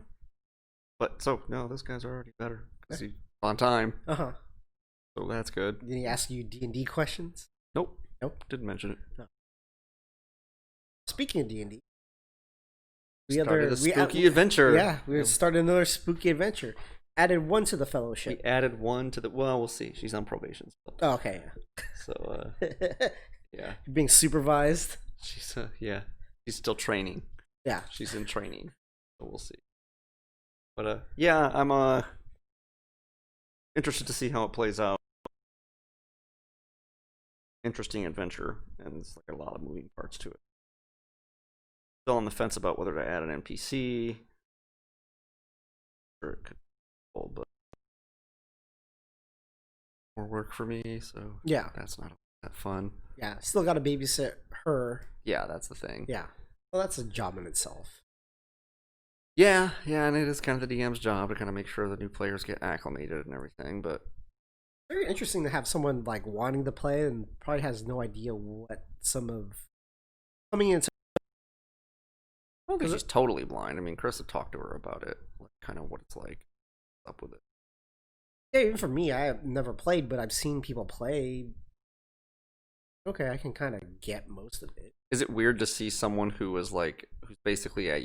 But so no, this guy's already better because he's on time. So that's good. Did he ask you D&D questions? Nope. Didn't mention it. No. Speaking of D&D, we started a spooky adventure. Yeah, we started another spooky adventure. Added one to the fellowship. We added one to the. Well, we'll see. She's on probation still. Oh, okay. So yeah. You're being supervised. She's she's still training. Yeah. She's in training. So we'll see. But yeah, I'm interested to see how it plays out. Interesting adventure, and it's like a lot of moving parts to it. Still on the fence about whether to add an NPC. Or it could but more work for me, so yeah, that's not that fun. Yeah, still got to babysit her. Yeah, that's the thing. Yeah, well, that's a job in itself. Yeah, and it is kind of the DM's job to kind of make sure the new players get acclimated and everything. But very interesting to have someone like wanting to play and probably has no idea what some of coming into. I don't think she's totally blind. I mean, Chris had talked to her about it, like kind of what it's like. Up with it. Yeah, even for me, I have never played, but I've seen people play. Okay, I can kind of get most of it. Is it weird to see someone who was like, who's basically at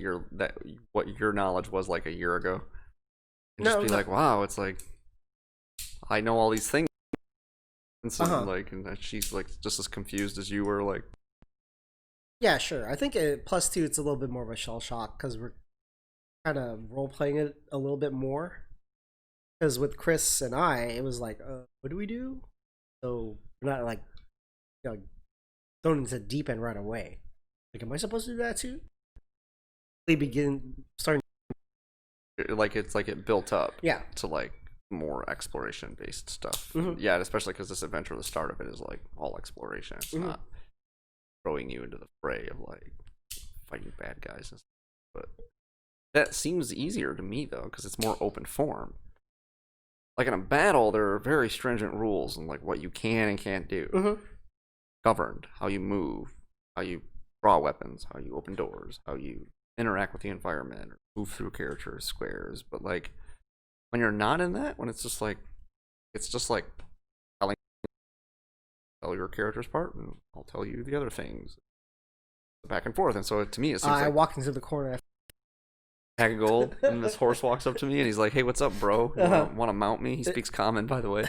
what your knowledge was like a year ago, and just be like, wow, it's like, I know all these things, and so like, and she's like just as confused as you were, like. Yeah, sure. I think plus 2, it's a little bit more of a shell shock because we're kind of role playing it a little bit more. Because with Chris and I, it was like, what do we do? So we're not like, thrown into the deep end right away. Like, am I supposed to do that too? They starting. Like it's like it built up. Yeah. To like more exploration based stuff. Yeah, especially because this adventure, the start of it is like all exploration. It's not throwing you into the fray of like fighting bad guys and stuff. But that seems easier to me though, because it's more open form. Like in a battle, there are very stringent rules and like what you can and can't do. Governed, how you move, how you draw weapons, how you open doors, how you interact with the environment, or move through characters, squares. But like when you're not in that, when it's just like tell your character's part, and I'll tell you the other things, back and forth. And so to me, it seems I walk into the corner. Bag of gold, and this horse walks up to me and he's like, "Hey, what's up, bro? You want to mount me?" He speaks common, by the way.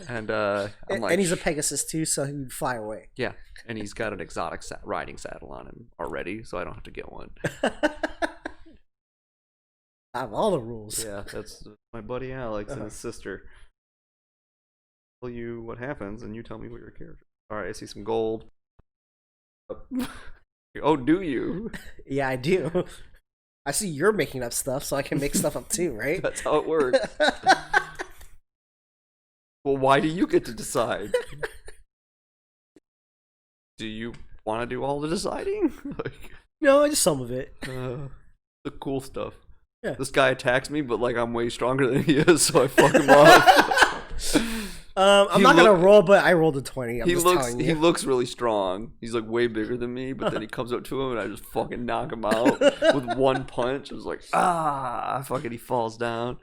And I'm like, and he's a Pegasus too, so he'd fly away. Yeah, and he's got an exotic riding saddle on him already, so I don't have to get one. I have all the rules. Yeah, that's my buddy Alex and his sister. Tell you what happens, and you tell me what your character. All right, I see some gold. Oh, do you? Yeah, I do. I see you're making up stuff, so I can make stuff up too, right? That's how it works. Well, why do you get to decide? Do you want to do all the deciding? Like, no, just some of it. The cool stuff. Yeah. This guy attacks me, but like I'm way stronger than he is, so I fuck him up. I'm not gonna roll, but I rolled a 20. I'm just telling you. He looks really strong. He's like way bigger than me, but then he comes up to him and I just fucking knock him out with one punch. I was like, fucking he falls down.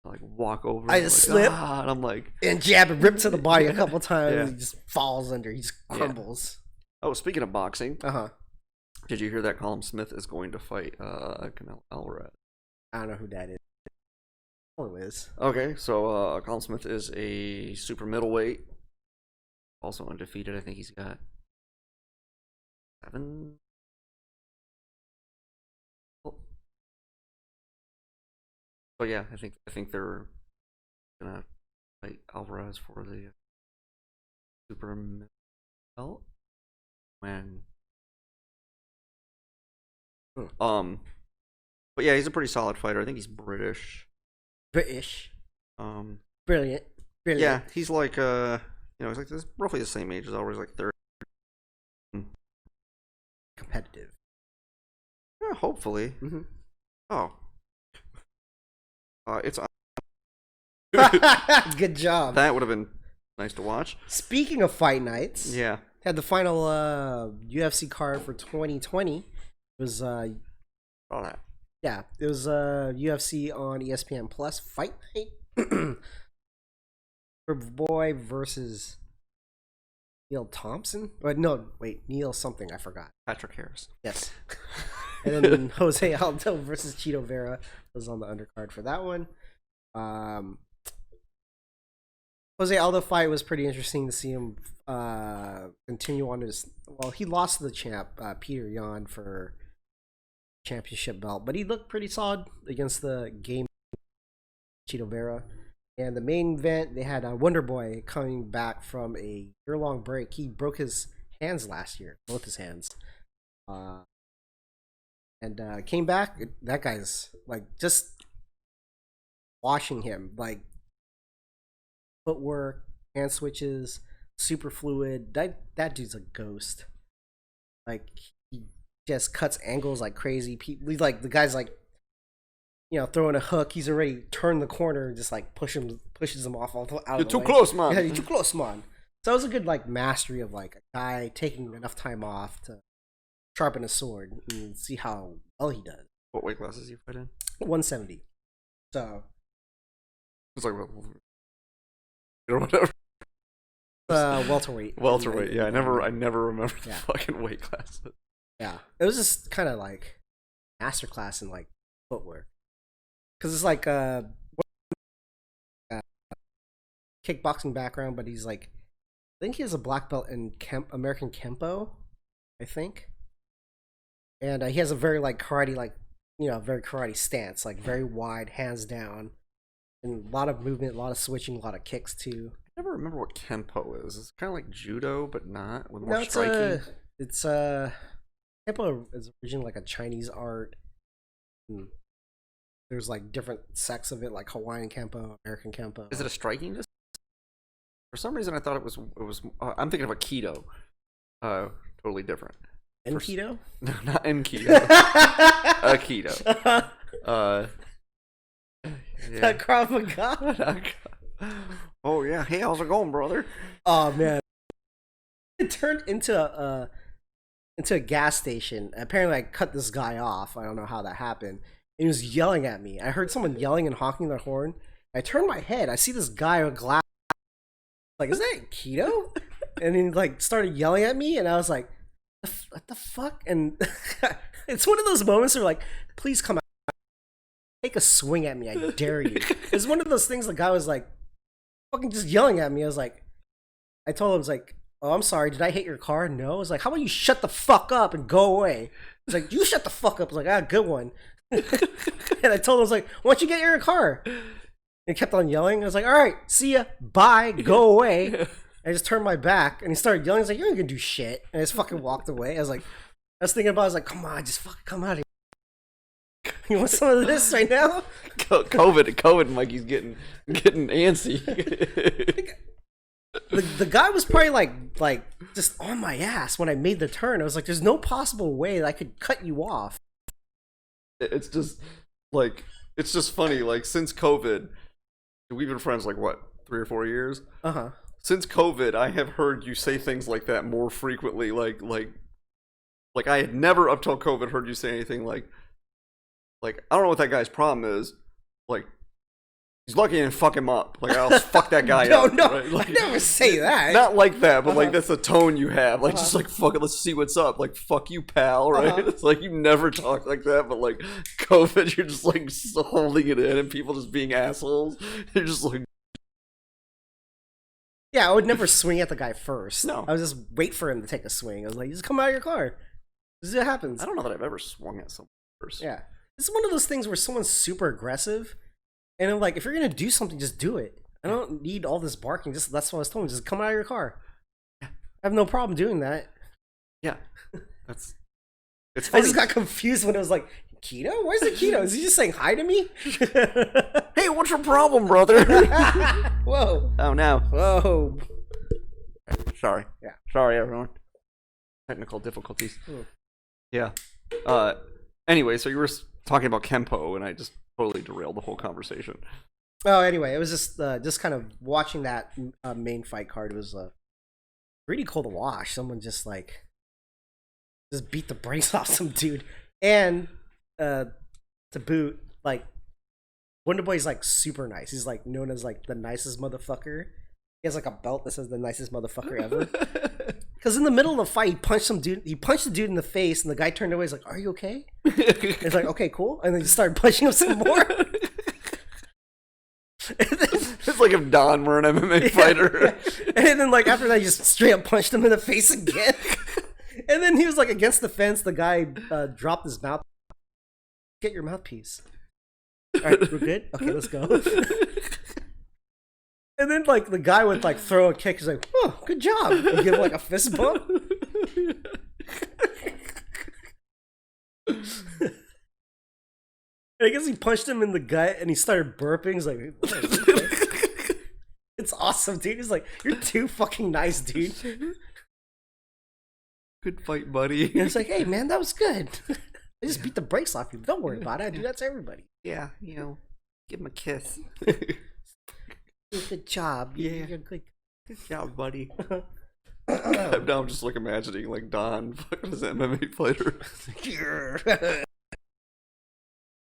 I like walk over. I just slip, and I'm like, and jab and rip to the body a couple times. Yeah. He just falls under. He just crumbles. Yeah. Oh, speaking of boxing, did you hear that Callum Smith is going to fight Canelo Alvarez? I don't know who that is. Is. Okay, so Cottonmouth Smith is a super middleweight, also undefeated. I think he's got 7. Oh. So yeah, I think they're gonna fight Alvarez for the super belt when. But yeah, he's a pretty solid fighter. I think he's British. Brilliant. Yeah, he's like he's like roughly the same age as always, like 30. Competitive. Yeah, hopefully. Mm-hmm. Oh. It's good job. That would have been nice to watch. Speaking of fight nights, had the final UFC card for 2020. It was all that. Yeah, it was UFC on ESPN Plus Fight Night. Boy versus Neil Thompson. Neil something, I forgot. Patrick Harris. Yes. And then Jose Aldo versus Chito Vera was on the undercard for that one. Jose Aldo fight was pretty interesting to see him continue on his. Well, he lost to the champ Peter Yan for championship belt, but he looked pretty solid against the game Chito Vera. And the main event, they had Wonder Boy coming back from a year-long break. He broke his hands last year, both his hands, and came back. That guy's like just watching him, like footwork, hand switches, super fluid. That dude's a ghost. Like he just cuts angles like crazy. Like the guy's like, throwing a hook. He's already turned the corner and just like pushes him off out of the way. You're too close, man. Yeah, you're too close, man. So it was a good like mastery of like a guy taking enough time off to sharpen a sword and see how well he does. What weight classes you fight in? 170. So it's like whatever. Welterweight. Welterweight. Yeah, I never remember the fucking weight classes. Yeah, it was just kind of like masterclass in like footwork, because it's like kickboxing background, but he's like, I think he has a black belt in American Kempo, I think, and he has a very like karate, like very karate stance, like very wide, hands down, and a lot of movement, a lot of switching, a lot of kicks too. I never remember what Kempo is. It's kind of like judo, but not with more striking. It's Kempo is originally like a Chinese art. And there's like different sects of it, like Hawaiian Kempo, American Kempo. Is it a striking distance? For some reason, I thought it was. I'm thinking of Aikido. Totally different. Enkido? No, not Enkido. Aikido. That Krav Maga. Oh yeah. Hey, how's it going, brother? Oh man. It turned into a gas station. Apparently, I cut this guy off. I don't know how that happened. And he was yelling at me. I heard someone yelling and honking their horn. I turned my head. I see this guy with glass. Like, is that Keto? And he like started yelling at me, and I was like, "What the fuck?" And it's one of those moments where like, "Please come out, take a swing at me. I dare you." It's one of those things. The guy was like, fucking just yelling at me. I was like, I told him, I was like, "Oh, I'm sorry. Did I hit your car?" No. I was like, "How about you shut the fuck up and go away?" He's like, "You shut the fuck up." I was like, good one." And I told him, I was like, "Why don't you get your car?" And he kept on yelling. I was like, "All right, see ya, bye, go away." I just turned my back, and he started yelling. I was like, "You ain't gonna do shit." And I just fucking walked away. I was thinking about it. I was like, "Come on, just fucking come out of here." You want some of this right now? COVID, Mikey's getting antsy. The guy was probably like just on my ass when I made the turn. I was like, "There's no possible way that I could cut you off." It's just funny. Like since COVID, we've been friends like what, 3 or 4 years. Uh-huh. Since COVID, I have heard you say things like that more frequently. Like I had never up till COVID heard you say anything like I don't know what that guy's problem is. Like, he's lucky I didn't fuck him up. Like, I'll fuck that guy up. No, right? Like, I never say that. Not like that, but like that's the tone you have. Like, just like, fuck it, let's see what's up. Like, fuck you, pal, right? It's like, you never talk like that, but like, COVID, you're just like holding it in and people just being assholes. You're just like... Yeah, I would never swing at the guy first. No. I would just wait for him to take a swing. I was like, just come out of your car. This is what happens. I don't know that I've ever swung at someone first. Yeah. It's one of those things where someone's super aggressive, and I'm like, if you're gonna do something, just do it. I don't need all this barking. Just that's what I was told. Just come out of your car. Yeah. I have no problem doing that. Yeah. It's I funny. just got confused when it was like, Keto? Where's the Keto? Is he just saying hi to me? Hey, what's your problem, brother? Whoa. Oh, no. Whoa. Sorry. Yeah. Sorry, everyone. Technical difficulties. Hmm. Yeah. Anyway, so you were talking about Kempo, and I just totally derailed the whole conversation. Oh, anyway, it was just kind of watching that main fight card. It was really cool to watch. Someone just beat the brakes off some dude, and to boot, like Wonder Boy's like super nice. He's like known as like the nicest motherfucker. He has like a belt that says the nicest motherfucker ever. Because in the middle of the fight, he punched some dude. He punched the dude in the face, and the guy turned away. He's like, "Are you okay?" It's like, "Okay, cool." And then he started punching him some more. It's like if Don were an MMA fighter. Yeah. And then like after that, he just straight up punched him in the face again. And then he was like against the fence. The guy dropped his mouth. Get your mouthpiece. All right, we're good. Okay, let's go. And then like the guy would like throw a kick. He's like, "Oh, good job." And give him like a fist bump. I guess he punched him in the gut and he started burping. He's like, it's awesome, dude. He's like, "You're too fucking nice, dude." Good fight, buddy. And it's like, "Hey, man, that was good. I just beat the brakes off you. Don't worry about it. I do that to everybody." Yeah, give him a kiss. Good job. Yeah. You're good. Good job, buddy. Now I'm just like imagining like Don fucking as an MMA fighter. He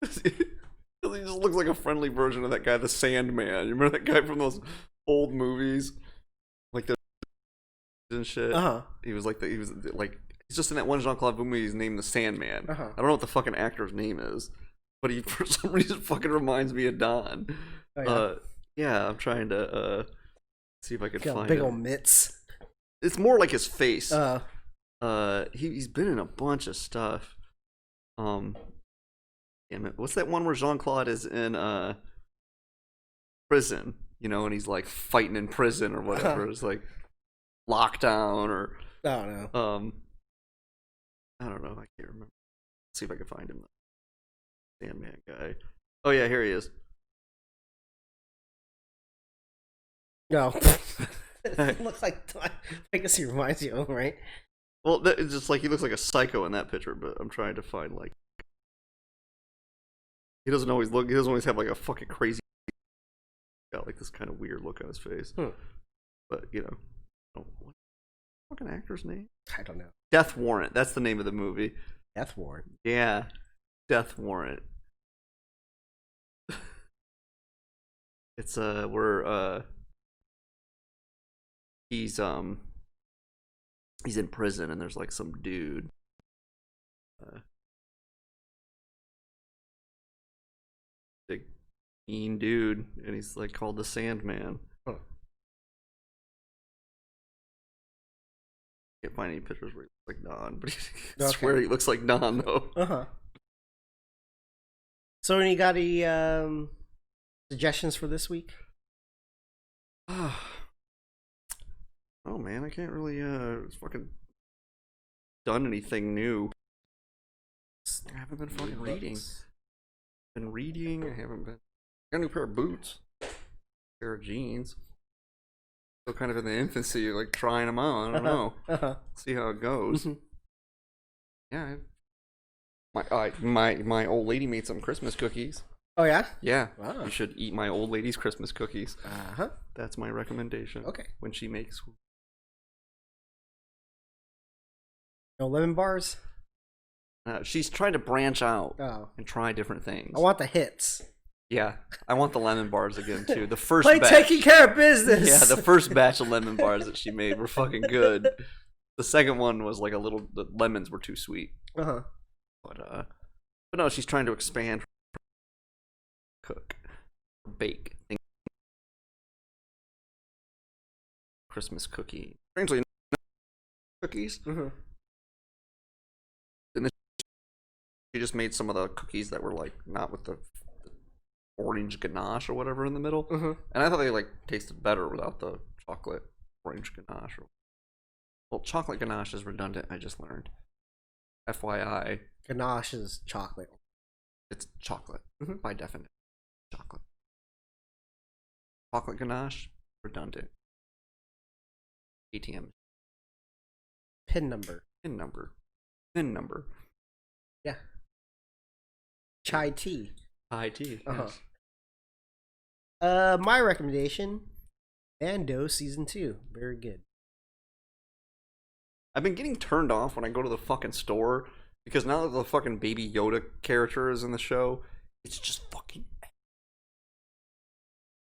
just looks like a friendly version of that guy, the Sandman. You remember that guy from those old movies, like the and shit. He was like he's just in that one Jean-Claude Van movie. He's named the Sandman. I don't know what the fucking actor's name is, but he for some reason fucking reminds me of Don. Oh, yeah. Yeah, I'm trying to see if I can find big him. old mitts. It's more like his face. He's been in a bunch of stuff. Damn it. What's that one where Jean-Claude is in prison, and he's like fighting in prison or whatever. It's like Lockdown or I don't know. I don't know. I can't remember. Let's see if I can find him. Sandman guy. Oh yeah, here he is. No. It looks like, I guess he reminds you of him, right? Well, it's just like he looks like a psycho in that picture, but I'm trying to find like he doesn't always have like a fucking crazy got like this kind of weird look on his face. But what fucking actor's name? I don't know. Death Warrant. That's the name of the movie. Death Warrant. Yeah. Death Warrant. It's where he's in prison and there's like some dude big mean dude and he's like called the Sandman. Can't find any pictures where he looks like Don, but I swear he looks like Don though. So any got any suggestions for this week? Oh man, I can't really fucking done anything new. I haven't been fucking reading. Been reading. I haven't been. Got a new pair of boots. Pair of jeans. Still kind of in the infancy, like trying them on. I don't know. See how it goes. Yeah. My old lady made some Christmas cookies. Oh yeah. Yeah. Wow. You should eat my old lady's Christmas cookies. Uh-huh. That's my recommendation. Okay. When she makes. No lemon bars. She's trying to branch out Oh. and try different things. I want the hits. Yeah, I want the lemon bars again too. The first Play batch. taking care of business. Yeah, the first batch of lemon bars that she made were fucking good. The second one was like the lemons were too sweet. Uh-huh. But no, she's trying to expand, cook, bake, Christmas cookie. Strangely, cookies. Mm-hmm. And then she just made some of the cookies that were like not with the orange ganache or whatever in the middle. Mm-hmm. And I thought they like tasted better without the chocolate orange ganache. Well, chocolate ganache is redundant. I just learned. FYI. Ganache is chocolate. It's chocolate, mm-hmm. by definition. Chocolate. Chocolate ganache, redundant. ATM. PIN number. PIN number. PIN number. Yeah. Chai tea. Chai tea. Uh-huh. Yes. My recommendation, Mando Season 2. Very good. I've been getting turned off when I go to the fucking store because now that the fucking Baby Yoda character is in the show, it's just fucking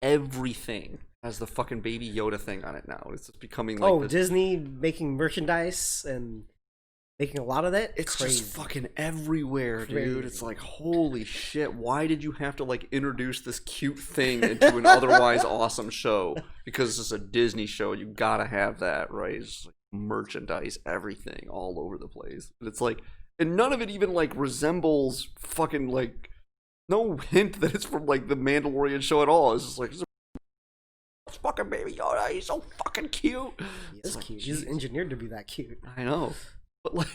everything has the fucking Baby Yoda thing on it now. It's just becoming like this. Disney making merchandise and making a lot of that? It's crazy. just fucking everywhere, dude. It's like, holy shit, why did you have to like introduce this cute thing into an otherwise awesome show? Because this is a Disney show, you gotta have that, right? It's just like merchandise, everything all over the place. And it's like, and none of it even like resembles fucking like, no hint that it's from like the Mandalorian show at all. It's just like, it's fucking Baby Yoda, he's so fucking cute. He is cute. He's engineered to be that cute. I know. But like,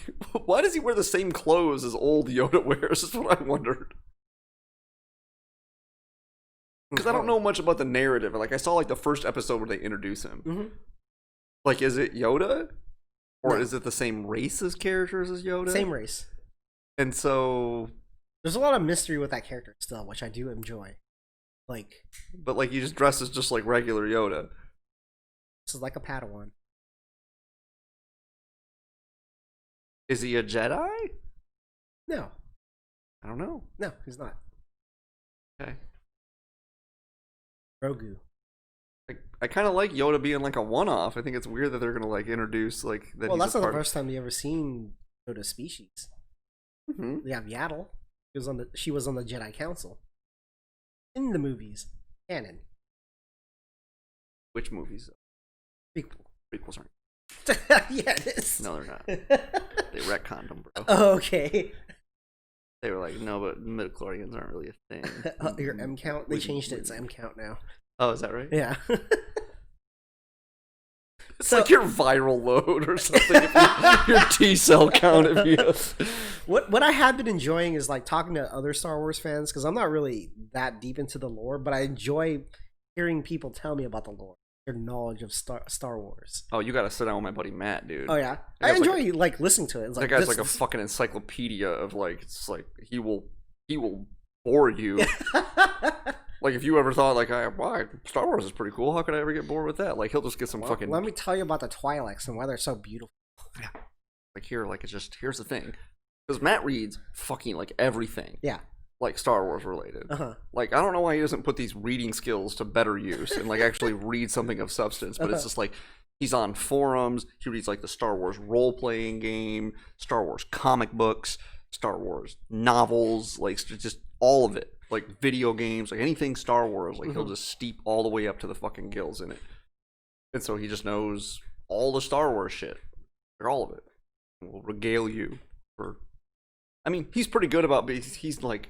why does he wear the same clothes as old Yoda wears? Is what I wondered. Because I don't know much about the narrative. Like, I saw like the first episode where they introduce him. Mm-hmm. Like, is it Yoda, or No. is it the same race as characters as Yoda? Same race. And so, There's a lot of mystery with that character still, which I do enjoy. Like, but like he just dresses just like regular Yoda. this is like a Padawan. Is he a Jedi? No. I don't know. No, he's not. Okay. Grogu. I kind of like Yoda being like a one-off. I think it's weird that they're gonna like introduce like that. Well, he's that's a not the part first time you ever seen Yoda species. Mm-hmm. We have Yaddle. She was on the Jedi Council. In the movies. Canon. Which movies? Prequel. Prequels aren't. Yeah, it is. No, they're not. They retconned them, bro. Okay. They were like, no, but midichlorians aren't really a thing. Your M count? They changed it. It's M count now. Oh, is that right? Yeah. It's like your viral load or something. Your T cell count. If you... What I have been enjoying is like talking to other Star Wars fans, because I'm not really that deep into the lore, but I enjoy hearing people tell me about the lore, their knowledge of Star Wars. Oh, you gotta sit down with my buddy Matt, dude. Oh yeah, That I guy's enjoy like listening to it. It's That like, guy's this- like a fucking encyclopedia of like, it's like he will bore you. Like if you ever thought like, why Star Wars is pretty cool, how could I ever get bored with that? Like he'll just get some Well, fucking. Let me tell you about the Twi'leks and why they're so beautiful. Yeah. Like here, like it's just here's the thing, because Matt reads fucking like everything. Yeah. Like Star Wars related. Uh-huh. Like I don't know why he doesn't put these reading skills to better use and like actually read something of substance, but it's just like he's on forums, he reads like the Star Wars role-playing game, Star Wars comic books, Star Wars novels, like just all of it. Like video games, like anything Star Wars, like he'll just steep all the way up to the fucking gills in it. And so he just knows all the Star Wars shit. Like all of it. And will regale you for I mean, he's pretty good about he's like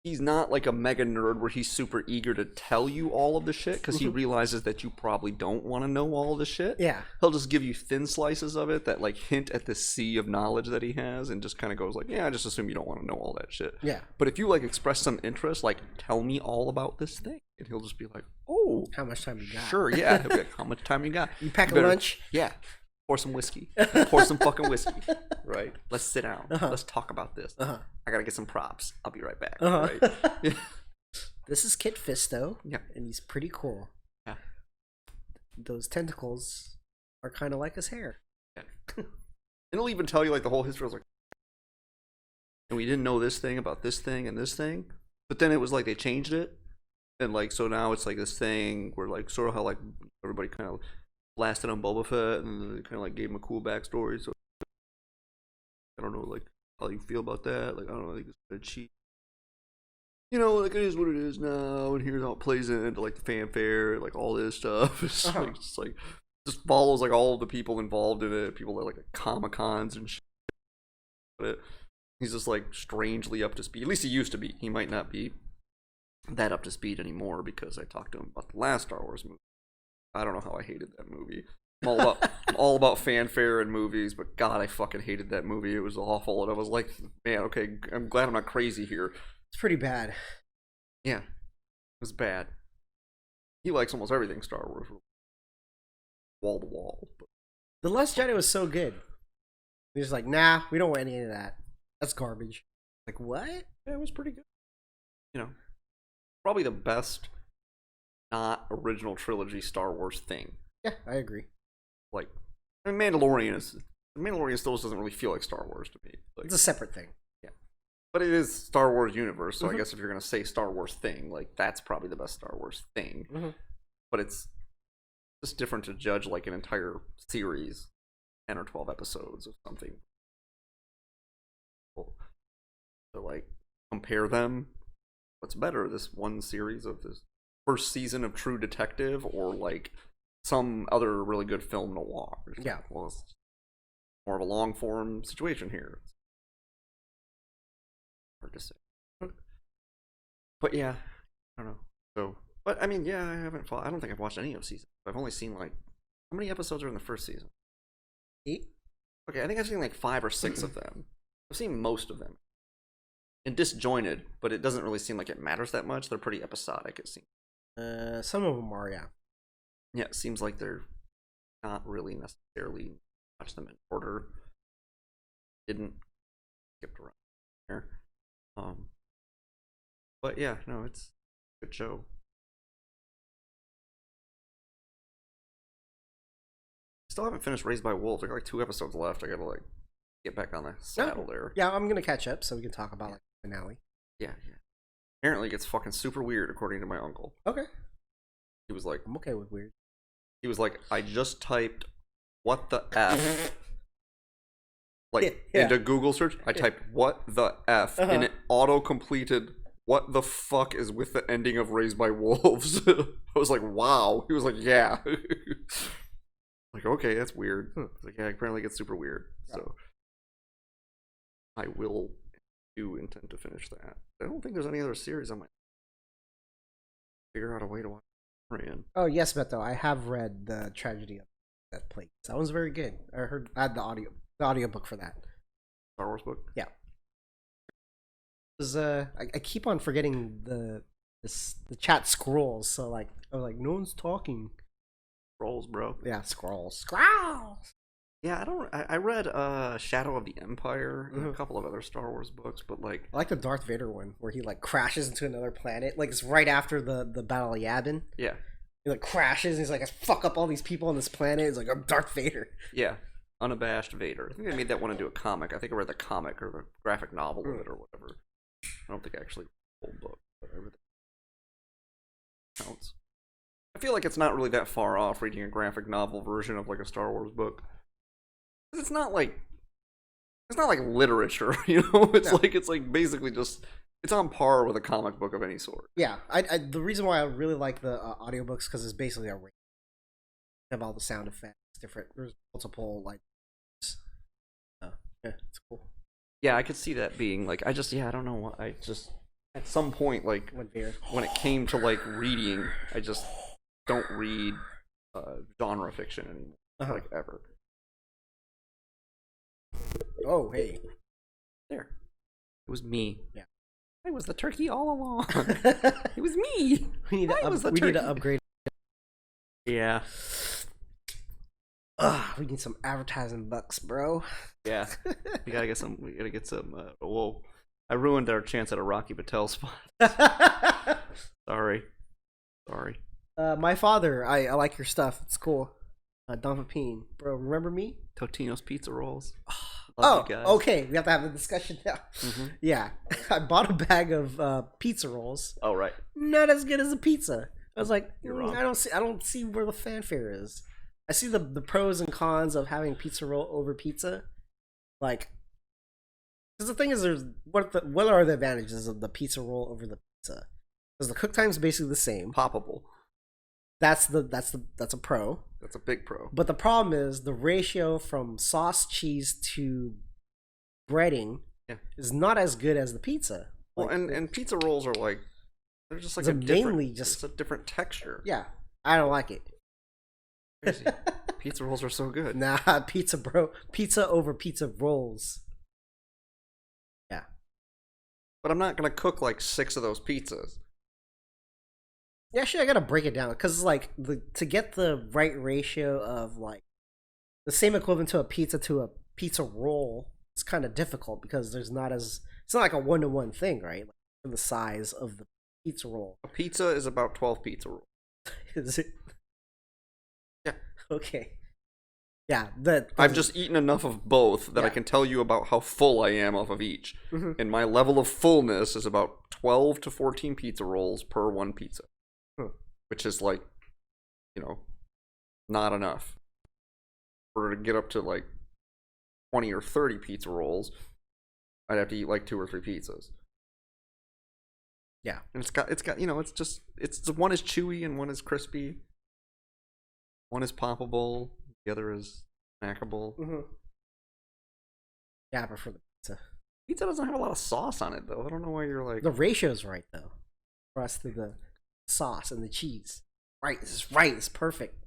he's not like a mega nerd where he's super eager to tell you all of the shit because he realizes that you probably don't want to know all of the shit. Yeah. He'll just give you thin slices of it that like hint at the sea of knowledge that he has and just kind of goes like, yeah, I just assume you don't want to know all that shit. Yeah. But if you like express some interest, like tell me all about this thing, and he'll just be like, oh, How much time you got? sure, yeah. He'll be like, how much time you got? You pack a better- lunch? Yeah. Pour some whiskey. Pour some fucking whiskey. Right? Let's sit down. Let's talk about this. I gotta get some props. I'll be right back. Right? This is Kit Fisto. Yeah. And he's pretty cool. Yeah. Those tentacles are kind of like his hair. Yeah. And it'll even tell you like the whole history. I was like, and we didn't know this thing about this thing and this thing. But then it was like they changed it. And like, so now it's like this thing where like sort of how like everybody kind of blasted on Boba Fett and they kind of like gave him a cool backstory. So I don't know like how you feel about that. Like, I don't know, I think it's kind of cheap. You know, like it is what it is now, and here's how it plays into like the fanfare, like all this stuff. It's like just follows like all of the people involved in it, people at like Comic-Cons and shit. But he's just like strangely up to speed. At least he used to be. He might not be that up to speed anymore because I talked to him about the last Star Wars movie. I don't know how I hated that movie. I'm all about fanfare and movies, but God, I fucking hated that movie. It was awful, and I was like, man, okay, I'm glad I'm not crazy here. It's pretty bad. Yeah, it was bad. He likes almost everything Star Wars, wall to wall. But The Last Jedi was so good. He's like, nah, we don't want any of that. That's garbage. Like, what? Yeah, it was pretty good. You know, probably the best not original trilogy Star Wars thing. Yeah, I agree. Like, I mean, Mandalorian still doesn't really feel like Star Wars to me. Like, It's a separate thing. yeah, but it is Star Wars universe, so I guess if you're gonna say Star Wars thing, like that's probably the best Star Wars thing. But it's just different to judge like an entire series, 10 or 12 episodes of something. So like compare them. What's better, this one series of this first season of True Detective, or like some other really good film noir? Yeah. Well, it's more of a long form situation here. It's hard to say. But yeah, I don't know. So, but I mean, yeah, I don't think I've watched any of season. I've only seen like, how many episodes are in the first season? 8? Okay, I think I've seen like 5 or 6 of them. I've seen most of them. And disjointed, but it doesn't really seem like it matters that much. They're pretty episodic, it seems. Some of them are, yeah. Yeah, it seems like they're not really necessarily watch them in order. Didn't skip around there. But yeah, no, it's a good show. Still haven't finished Raised by Wolves. I got like 2 episodes left. I gotta like get back on the saddle there. Yeah, I'm gonna catch up so we can talk about like the finale. Yeah. Apparently it gets fucking super weird according to my uncle. Okay. He was like, I'm okay with weird. He was like, I just typed what the F into Google search. I typed what the F and it auto completed what the fuck is with the ending of Raised by Wolves. I was like, wow. He was like, yeah. Like, okay, that's weird. Like, yeah, apparently it gets super weird. So I do intend to finish that. I don't think there's any other series I might figure out a way to watch. Oh yes, Beto, I have read the Tragedy of That Plague. That was very good. I had the audiobook for that. Star Wars book? Yeah. I keep on forgetting the chat scrolls, so like I was like, no one's talking. Scrolls, bro. Yeah, scrolls. Yeah, I read Shadow of the Empire and a couple of other Star Wars books, but like I like the Darth Vader one where he like crashes into another planet. Like it's right after the Battle of Yavin. Yeah. He like crashes and he's like, I fuck up all these people on this planet. It's like, I'm Darth Vader. Yeah. Unabashed Vader. I think they made that one into a comic. I think I read the comic or the graphic novel of it or whatever. I don't think I actually read the whole book, but I read the counts. I feel like it's not really that far off reading a graphic novel version of like a Star Wars book. It's not like literature, you know. It's like basically just it's on par with a comic book of any sort. Yeah, I the reason why I really like the audiobooks because it's basically a range of all the sound effects, different. There's multiple like. Yeah, it's cool. Yeah, I could see that being like I don't know what I just at some point like when it came to like reading, I just don't read genre fiction anymore, like ever. Oh, hey. There. It was me. Yeah. I was the turkey all along. It was me. We need to upgrade. Yeah. Ugh, we need some advertising bucks, bro. Yeah, we gotta get some. We gotta get some. Whoa, I ruined our chance at a Rocky Patel spot. Sorry. My father, I like your stuff. It's cool. Don Pepine, bro. Remember me? Totino's Pizza Rolls. Oh, okay. We have to have the discussion now. Mm-hmm. Yeah, I bought a bag of pizza rolls. Oh right. Not as good as a pizza. I was like, You're wrong. I don't see where the fanfare is. I see the pros and cons of having pizza roll over pizza. Like, because the thing is, what are the advantages of the pizza roll over the pizza? Because the cook time is basically the same. Poppable. That's a pro. That's a big pro. But the problem is the ratio from sauce, cheese to breading is not as good as the pizza. Well, Like, and pizza rolls are like they're just like it's mainly it's a different texture. yeah, I don't like it. Crazy. Pizza rolls are so good. Nah, pizza, bro. Pizza over pizza rolls. Yeah. But I'm not gonna cook like 6 of those pizzas. Yeah, actually, I gotta break it down because like to get the right ratio of like the same equivalent to a pizza roll is kind of difficult because there's not as it's not like a 1-to-1 thing, right? Like, for the size of the pizza roll. A pizza is about 12 pizza rolls. Is it? Yeah. Okay. Yeah, I've just eaten enough of both that I can tell you about how full I am off of each. Mm-hmm. And my level of fullness is about 12 to 14 pizza rolls per one pizza. Which is like, not enough. For to get up to like 20 or 30 pizza rolls, I'd have to eat like 2 or 3 pizzas. Yeah. And it's got it's one is chewy and one is crispy. One is poppable, the other is snackable. Mm-hmm. Yeah, I prefer the pizza. Pizza doesn't have a lot of sauce on it though. I don't know why you're like The ratio's right though. For us to the sauce and the cheese. Right, this is right, it's perfect.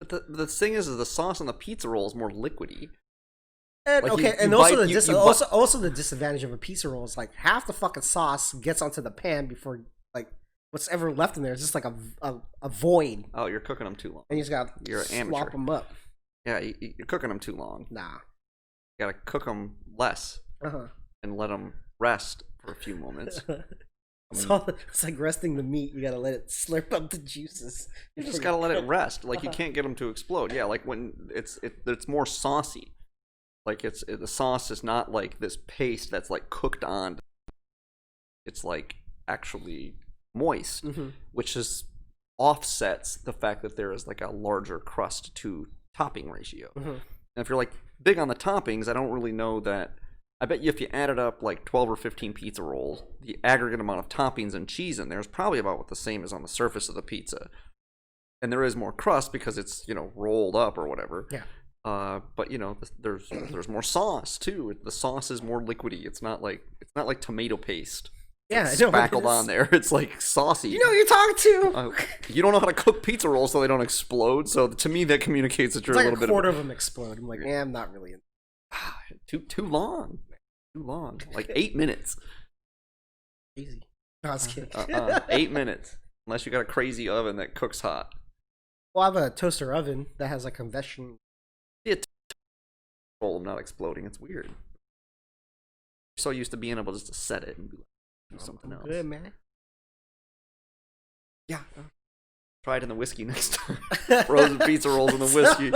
But the thing is the sauce on the pizza roll is more liquidy. And like okay, you and bite, also the disadvantage of a pizza roll is like half the fucking sauce gets onto the pan before like what's ever left in there is just like a void. Oh, you're cooking them too long. And you just gotta You're an amateur. slop them up. Yeah, you're cooking them too long. Nah. You gotta cook them less and let them rest for a few moments. It's like resting the meat. You gotta let it slurp up the juices. You just gotta let it rest. Like you can't get them to explode. Yeah, like when it's more saucy. Like the sauce is not like this paste that's like cooked on. It's like actually moist, which is offsets the fact that there is like a larger crust to topping ratio. And if you're like big on the toppings, I don't really know that. I bet you if you added up like 12 or 15 pizza rolls, the aggregate amount of toppings and cheese in there is probably about what the same as on the surface of the pizza. And there is more crust because it's, rolled up or whatever. Yeah. But there's more sauce too. The sauce is more liquidy. It's not like tomato paste. Yeah, it's spackled on there. It's like saucy. You know who you're talking to. You don't know how to cook pizza rolls so they don't explode. So to me, that communicates that you're it's a like little bit. A quarter of them explode. I'm like, I'm not really. Too long. Like 8 minutes. Easy. No, I was kidding. 8 minutes. Unless you got a crazy oven that cooks hot. Well, I have a toaster oven that has a convection. Yeah, I'm not exploding. It's weird. You're so used to being able just to set it and do something else. Good, man. Yeah. Try it in the whiskey next time. Frozen pizza rolls in the whiskey.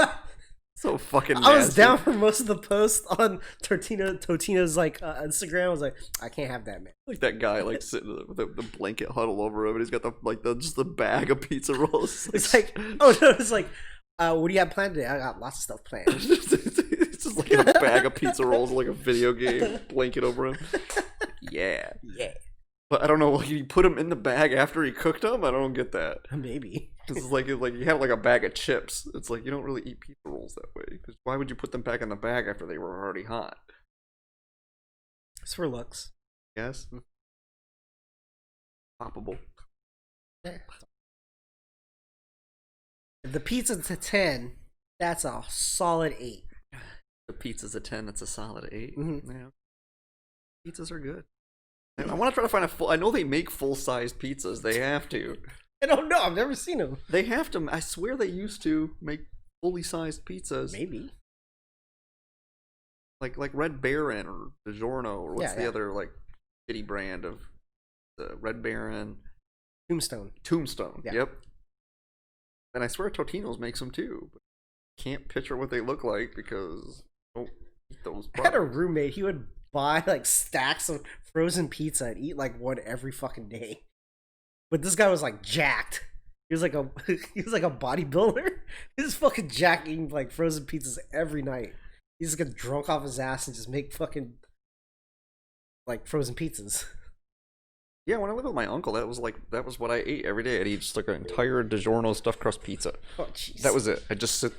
So fucking nasty. I was down for most of the posts on Totino's like Instagram. I was like, I can't have that, man. Like that guy like sitting with the blanket huddle over him, and he's got just the bag of pizza rolls. It's like, oh no, it's like, what do you have planned today? I got lots of stuff planned. It's just like a bag of pizza rolls, like a video game blanket over him. Yeah. But I don't know. Like, you put them in the bag after he cooked them. I don't get that. Maybe. It's like you have like a bag of chips. It's like you don't really eat pizza rolls that way. Because why would you put them back in the bag after they were already hot? It's for looks. Yes. Poppable. Yeah. If the pizza's a 10, that's a solid 8. The pizza's a 10. That's a solid 8. Mm-hmm. Yeah. Pizzas are good. I want to try to find I know they make full-sized pizzas. They have to. I don't know. I've never seen them. They have to. I swear they used to make fully sized pizzas. Maybe. Like Red Baron or DiGiorno or what's Yeah, the yeah. other like shitty brand of the Red Baron? Tombstone. Yeah. Yep. And I swear Totino's makes them too. But can't picture what they look like because don't eat those I had a products. roommate. He would buy like stacks of frozen pizza and eat like one every fucking day. But this guy was like jacked. He was like a he was like a bodybuilder. He was fucking jacked eating like frozen pizzas every night. He just get drunk off his ass and just make fucking like frozen pizzas. Yeah, when I lived with my uncle, that was what I ate every day. I'd eat just like an entire DiGiorno stuffed crust pizza. Oh jeez. That was it.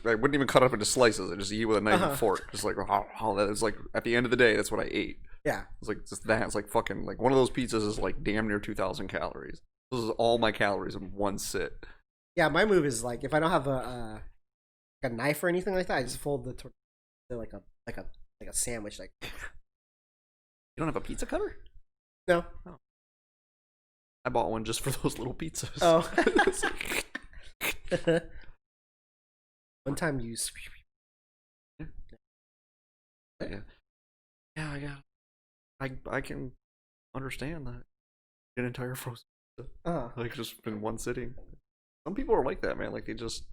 I wouldn't even cut it up into slices. I just eat it with a knife and fork. Just like that was like at the end of the day, that's what I ate. Yeah. It's like just that. It's like fucking like one of those pizzas is like damn near 2,000 calories. This is all my calories in one sit. Yeah, my move is like if I don't have a knife or anything like that, I just fold the tortilla like a sandwich. Like You don't have a pizza cutter? no. Oh. I bought one just for those little pizzas. Oh. It's like- One time you. yeah, I can understand that. An entire frozen pizza, like just in one sitting. Some people are like that, man. Like they just.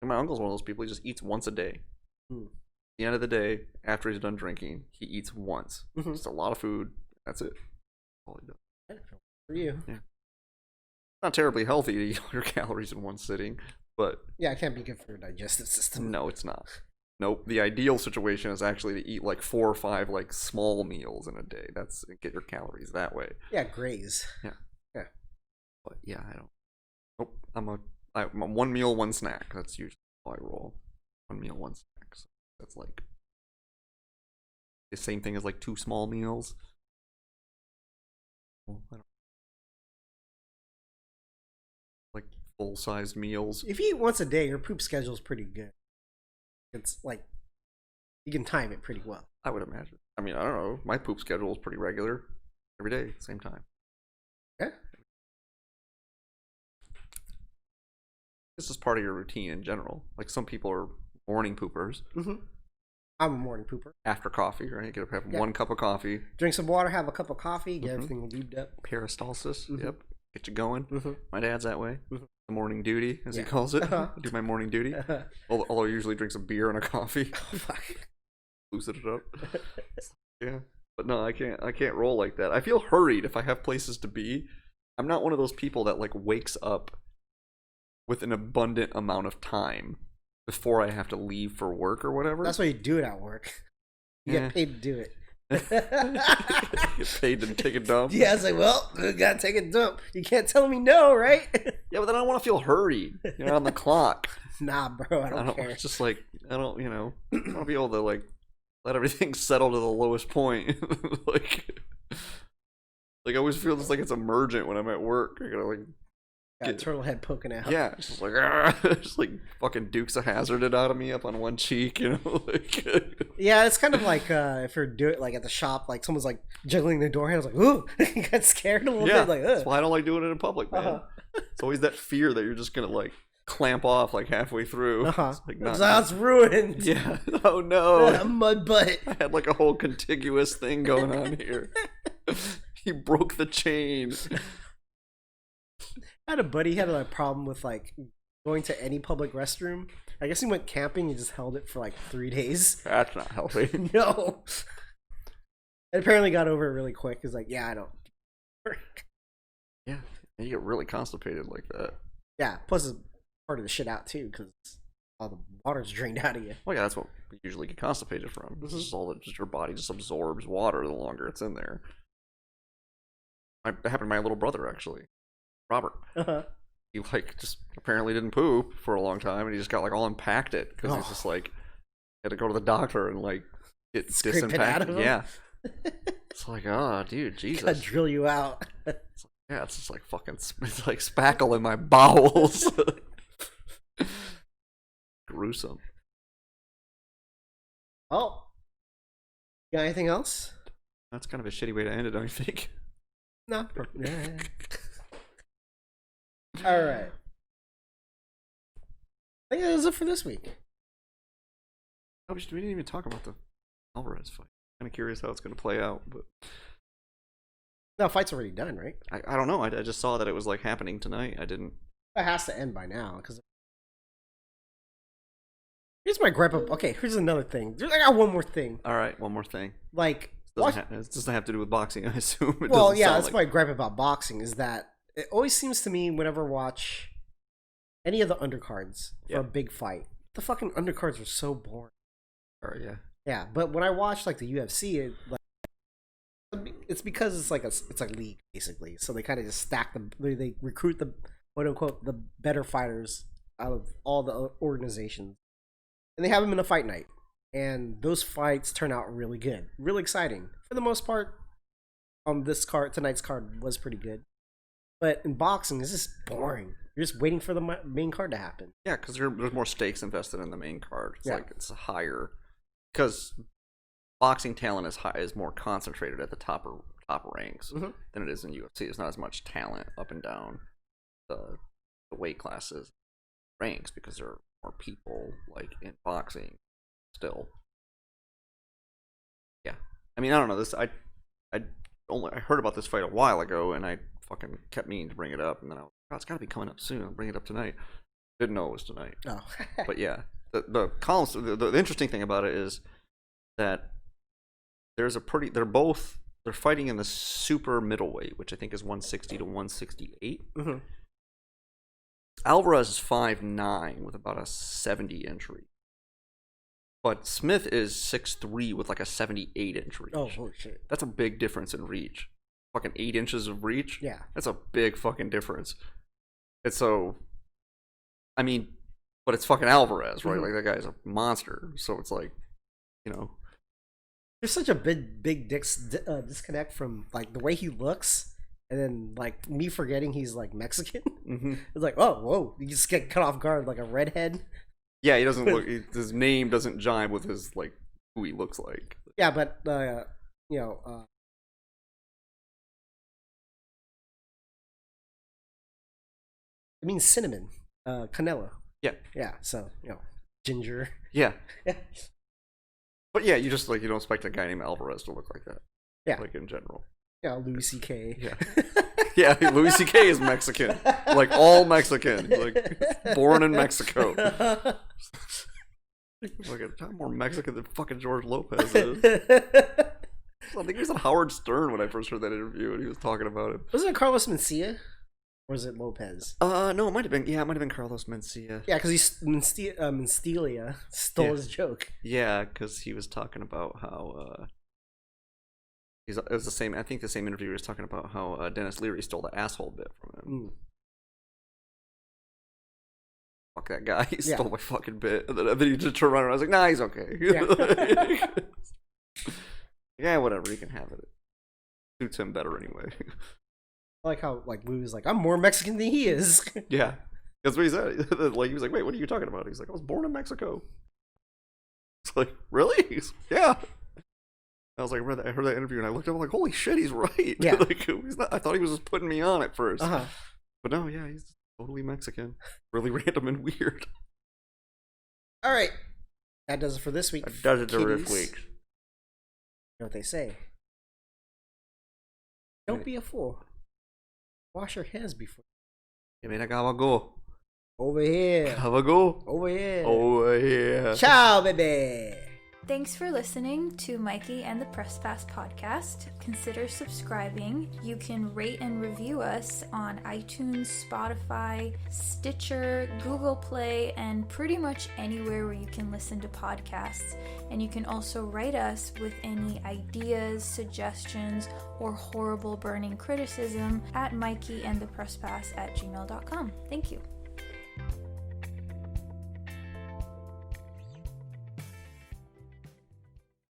And my uncle's one of those people. He just eats once a day. Mm. At the end of the day, after he's done drinking, he eats once. Mm-hmm. Just a lot of food. That's it. All he does. For you. Yeah. Not terribly healthy to eat all your calories in one sitting, but Yeah, it can't be good for your digestive system. no, it's not. Nope. The ideal situation is actually to eat like 4 or 5 like small meals in a day. That's get your calories that way. Yeah, graze. But yeah, I don't. Nope. I'm a one meal, one snack. That's usually how I roll. One meal, one snack. So that's like the same thing as like 2 small meals. Well, I don't like full-sized meals. If you eat once a day, your poop schedule is pretty good. It's like you can time it pretty well. I would imagine. I mean, I don't know. My poop schedule is pretty regular. Every day, same time. Yeah. This is part of your routine in general. Like some people are morning poopers Mm-hmm. I'm a morning pooper. after coffee, right? You gotta have Yeah. 1 cup of coffee. Drink some water, have a cup of coffee, get Mhm. everything lubed up. Peristalsis. Mhm. Yep. Get you going. Mm-hmm. My dad's that way. Mhm. The morning duty, as he Yeah. calls it. Uh-huh. Do my morning duty. Oh, Although he usually drinks a beer and a coffee. fuck. Loosen it up. Yeah. But no, I can't roll like that. I feel hurried if I have places to be. I'm not one of those people that like wakes up with an abundant amount of time before I have to leave for work or whatever. That's why you do it at work. You Yeah. get paid to do it. Get paid to take a dump. Yeah, it's like, well, I gotta take a dump. You can't tell me no, right? Yeah, but then I don't want to feel hurried. On the clock. Nah, bro, I don't care. It's just like I don't I want to be able to like let everything settle to the lowest point. like I always feel just like it's emergent when I'm at work. I gotta like Got a turtle head poking out. yeah, it's just like just like fucking Dukes of Hazzard it out of me up on one cheek, like Yeah, it's kind of like if you're doing like at the shop, like someone's like juggling the door handle, like ooh, you got scared a little yeah. bit, like That's ugh. why I don't like doing it in public, man. Uh-huh. It's always that fear that you're just gonna like clamp off like halfway through. Uh-huh. It's like It's not. it's ruined. Yeah. Oh no. Mud butt. I had like a whole contiguous thing going on here. He broke the chain. I had a buddy, he had a problem with like going to any public restroom. I guess he went camping and just held it for like 3 days. That's not healthy. No. And apparently got over it really quick. He's like, yeah, I don't. Yeah. And you get really constipated like that. Yeah, plus it's part of the shit out too, because all the water's drained out of you. Well, yeah, that's what we usually get constipated from. This is all that just your body just absorbs water the longer it's in there. That happened to my little brother, actually. Robert. Uh-huh. He like just apparently didn't poop for a long time, and he just got like all impacted because he's just like had to go to the doctor and like get Scrape it out disimpacted. of him? Yeah, it's like oh, dude, Gotta Jesus. drill you out. Yeah, it's just like fucking it's like spackle in my bowels. Gruesome. Oh. You got anything else? That's kind of a shitty way to end it, don't you think? No. Alright. I think that was it for this week. Oh, we didn't even talk about the Alvarez fight. Kind of curious how it's going to play out, but No, fight's already done, right? I don't know. I just saw that it was like happening tonight. I didn't. It has to end by now, because here's my gripe. Okay, here's another thing. I got one more thing. All right, one more thing. Like, It doesn't have to do with boxing, I assume. Well, yeah, that's my gripe about boxing, is that it always seems to me whenever I watch any of the undercards for a big fight, the fucking undercards are so boring. Or yeah. Yeah, but when I watch like the UFC, it's because it's like a league basically. So they kind of just stack them. They recruit the quote unquote the better fighters out of all the organizations, and they have them in a fight night. And those fights turn out really good, really exciting for the most part. Tonight's card was pretty good, but in boxing, it's just boring. You're just waiting for the main card to happen. Yeah, because there's more stakes invested in the main card. It's like it's higher because boxing talent is more concentrated at the top ranks than it is in UFC. There's not as much talent up and down the weight classes ranks because there are more people like in boxing still. Yeah, I mean I don't know this. I heard about this fight a while ago and I fucking kept meaning to bring it up, and then I was like, oh, it's got to be coming up soon. I'll bring it up tonight. Didn't know it was tonight. Oh, but yeah, the columns. The interesting thing about it is that they're fighting in the super middleweight, which I think is 160 to 168. Alvarez is 5'9" with about a 70 inch reach. But Smith is 6'3" with like a 78 inch reach. Oh, holy shit. That's a big difference in reach. Fucking 8 inches of reach? Yeah. That's a big fucking difference. It's so... I mean, but it's fucking Alvarez, right? Like, that guy's a monster. So it's like, you know... There's such a big disconnect from, like, the way he looks, and then, like, me forgetting he's, like, Mexican. It's like, oh, whoa. You just get cut off guard like a redhead. Yeah, he doesn't look... his name doesn't jive with his, like, who he looks like. Yeah, but, you know... It means cinnamon. Canela. Yeah. Yeah, so, you know, ginger. Yeah. Yeah. But yeah, you just, like, you don't expect a guy named Alvarez to look like that. Yeah. Like, in general. Yeah, Louis C.K. Yeah. Yeah, Louis C.K. is Mexican. Like, all Mexican. Like, born in Mexico. Like, I'm more Mexican than fucking George Lopez is. I think he was on Howard Stern when I first heard that interview, and he was talking about it. Wasn't it Carlos Mencia? Or was it Lopez? No, it might have been. Yeah, it might have been Carlos Mencia. Yeah, because Mencia stole his joke. Yeah, because he was talking about how it was the same. I think the same interviewer was talking about how Dennis Leary stole the asshole bit from him. Fuck that guy! He stole my fucking bit, and then he just turned around and I was like, "Nah, he's okay." Yeah, yeah, whatever. He can have it. Suits him better anyway. I like how, like, Louis like, I'm more Mexican than he is. Yeah. That's what he said. Like, he was like, wait, what are you talking about? He's like, I was born in Mexico. It's like, really? Yeah. I was like, I heard that interview and I looked up, I'm like, holy shit, he's right. Yeah. Like, I thought he was just putting me on at first. But no, yeah, he's totally Mexican. Really random and weird. All right. That does it for this week. That does it for this week. You know what they say. Don't be a fool. Wash your hands before. Mira, go. Over here. Go. Over here. Over here. Ciao, baby. Thanks for listening to Mikey and the Press Pass podcast. Consider subscribing. You can rate and review us on iTunes, Spotify, Stitcher, Google Play, and pretty much anywhere where you can listen to podcasts. And you can also write us with any ideas, suggestions, or horrible burning criticism at mikeyandthepresspass@gmail.com. Thank you.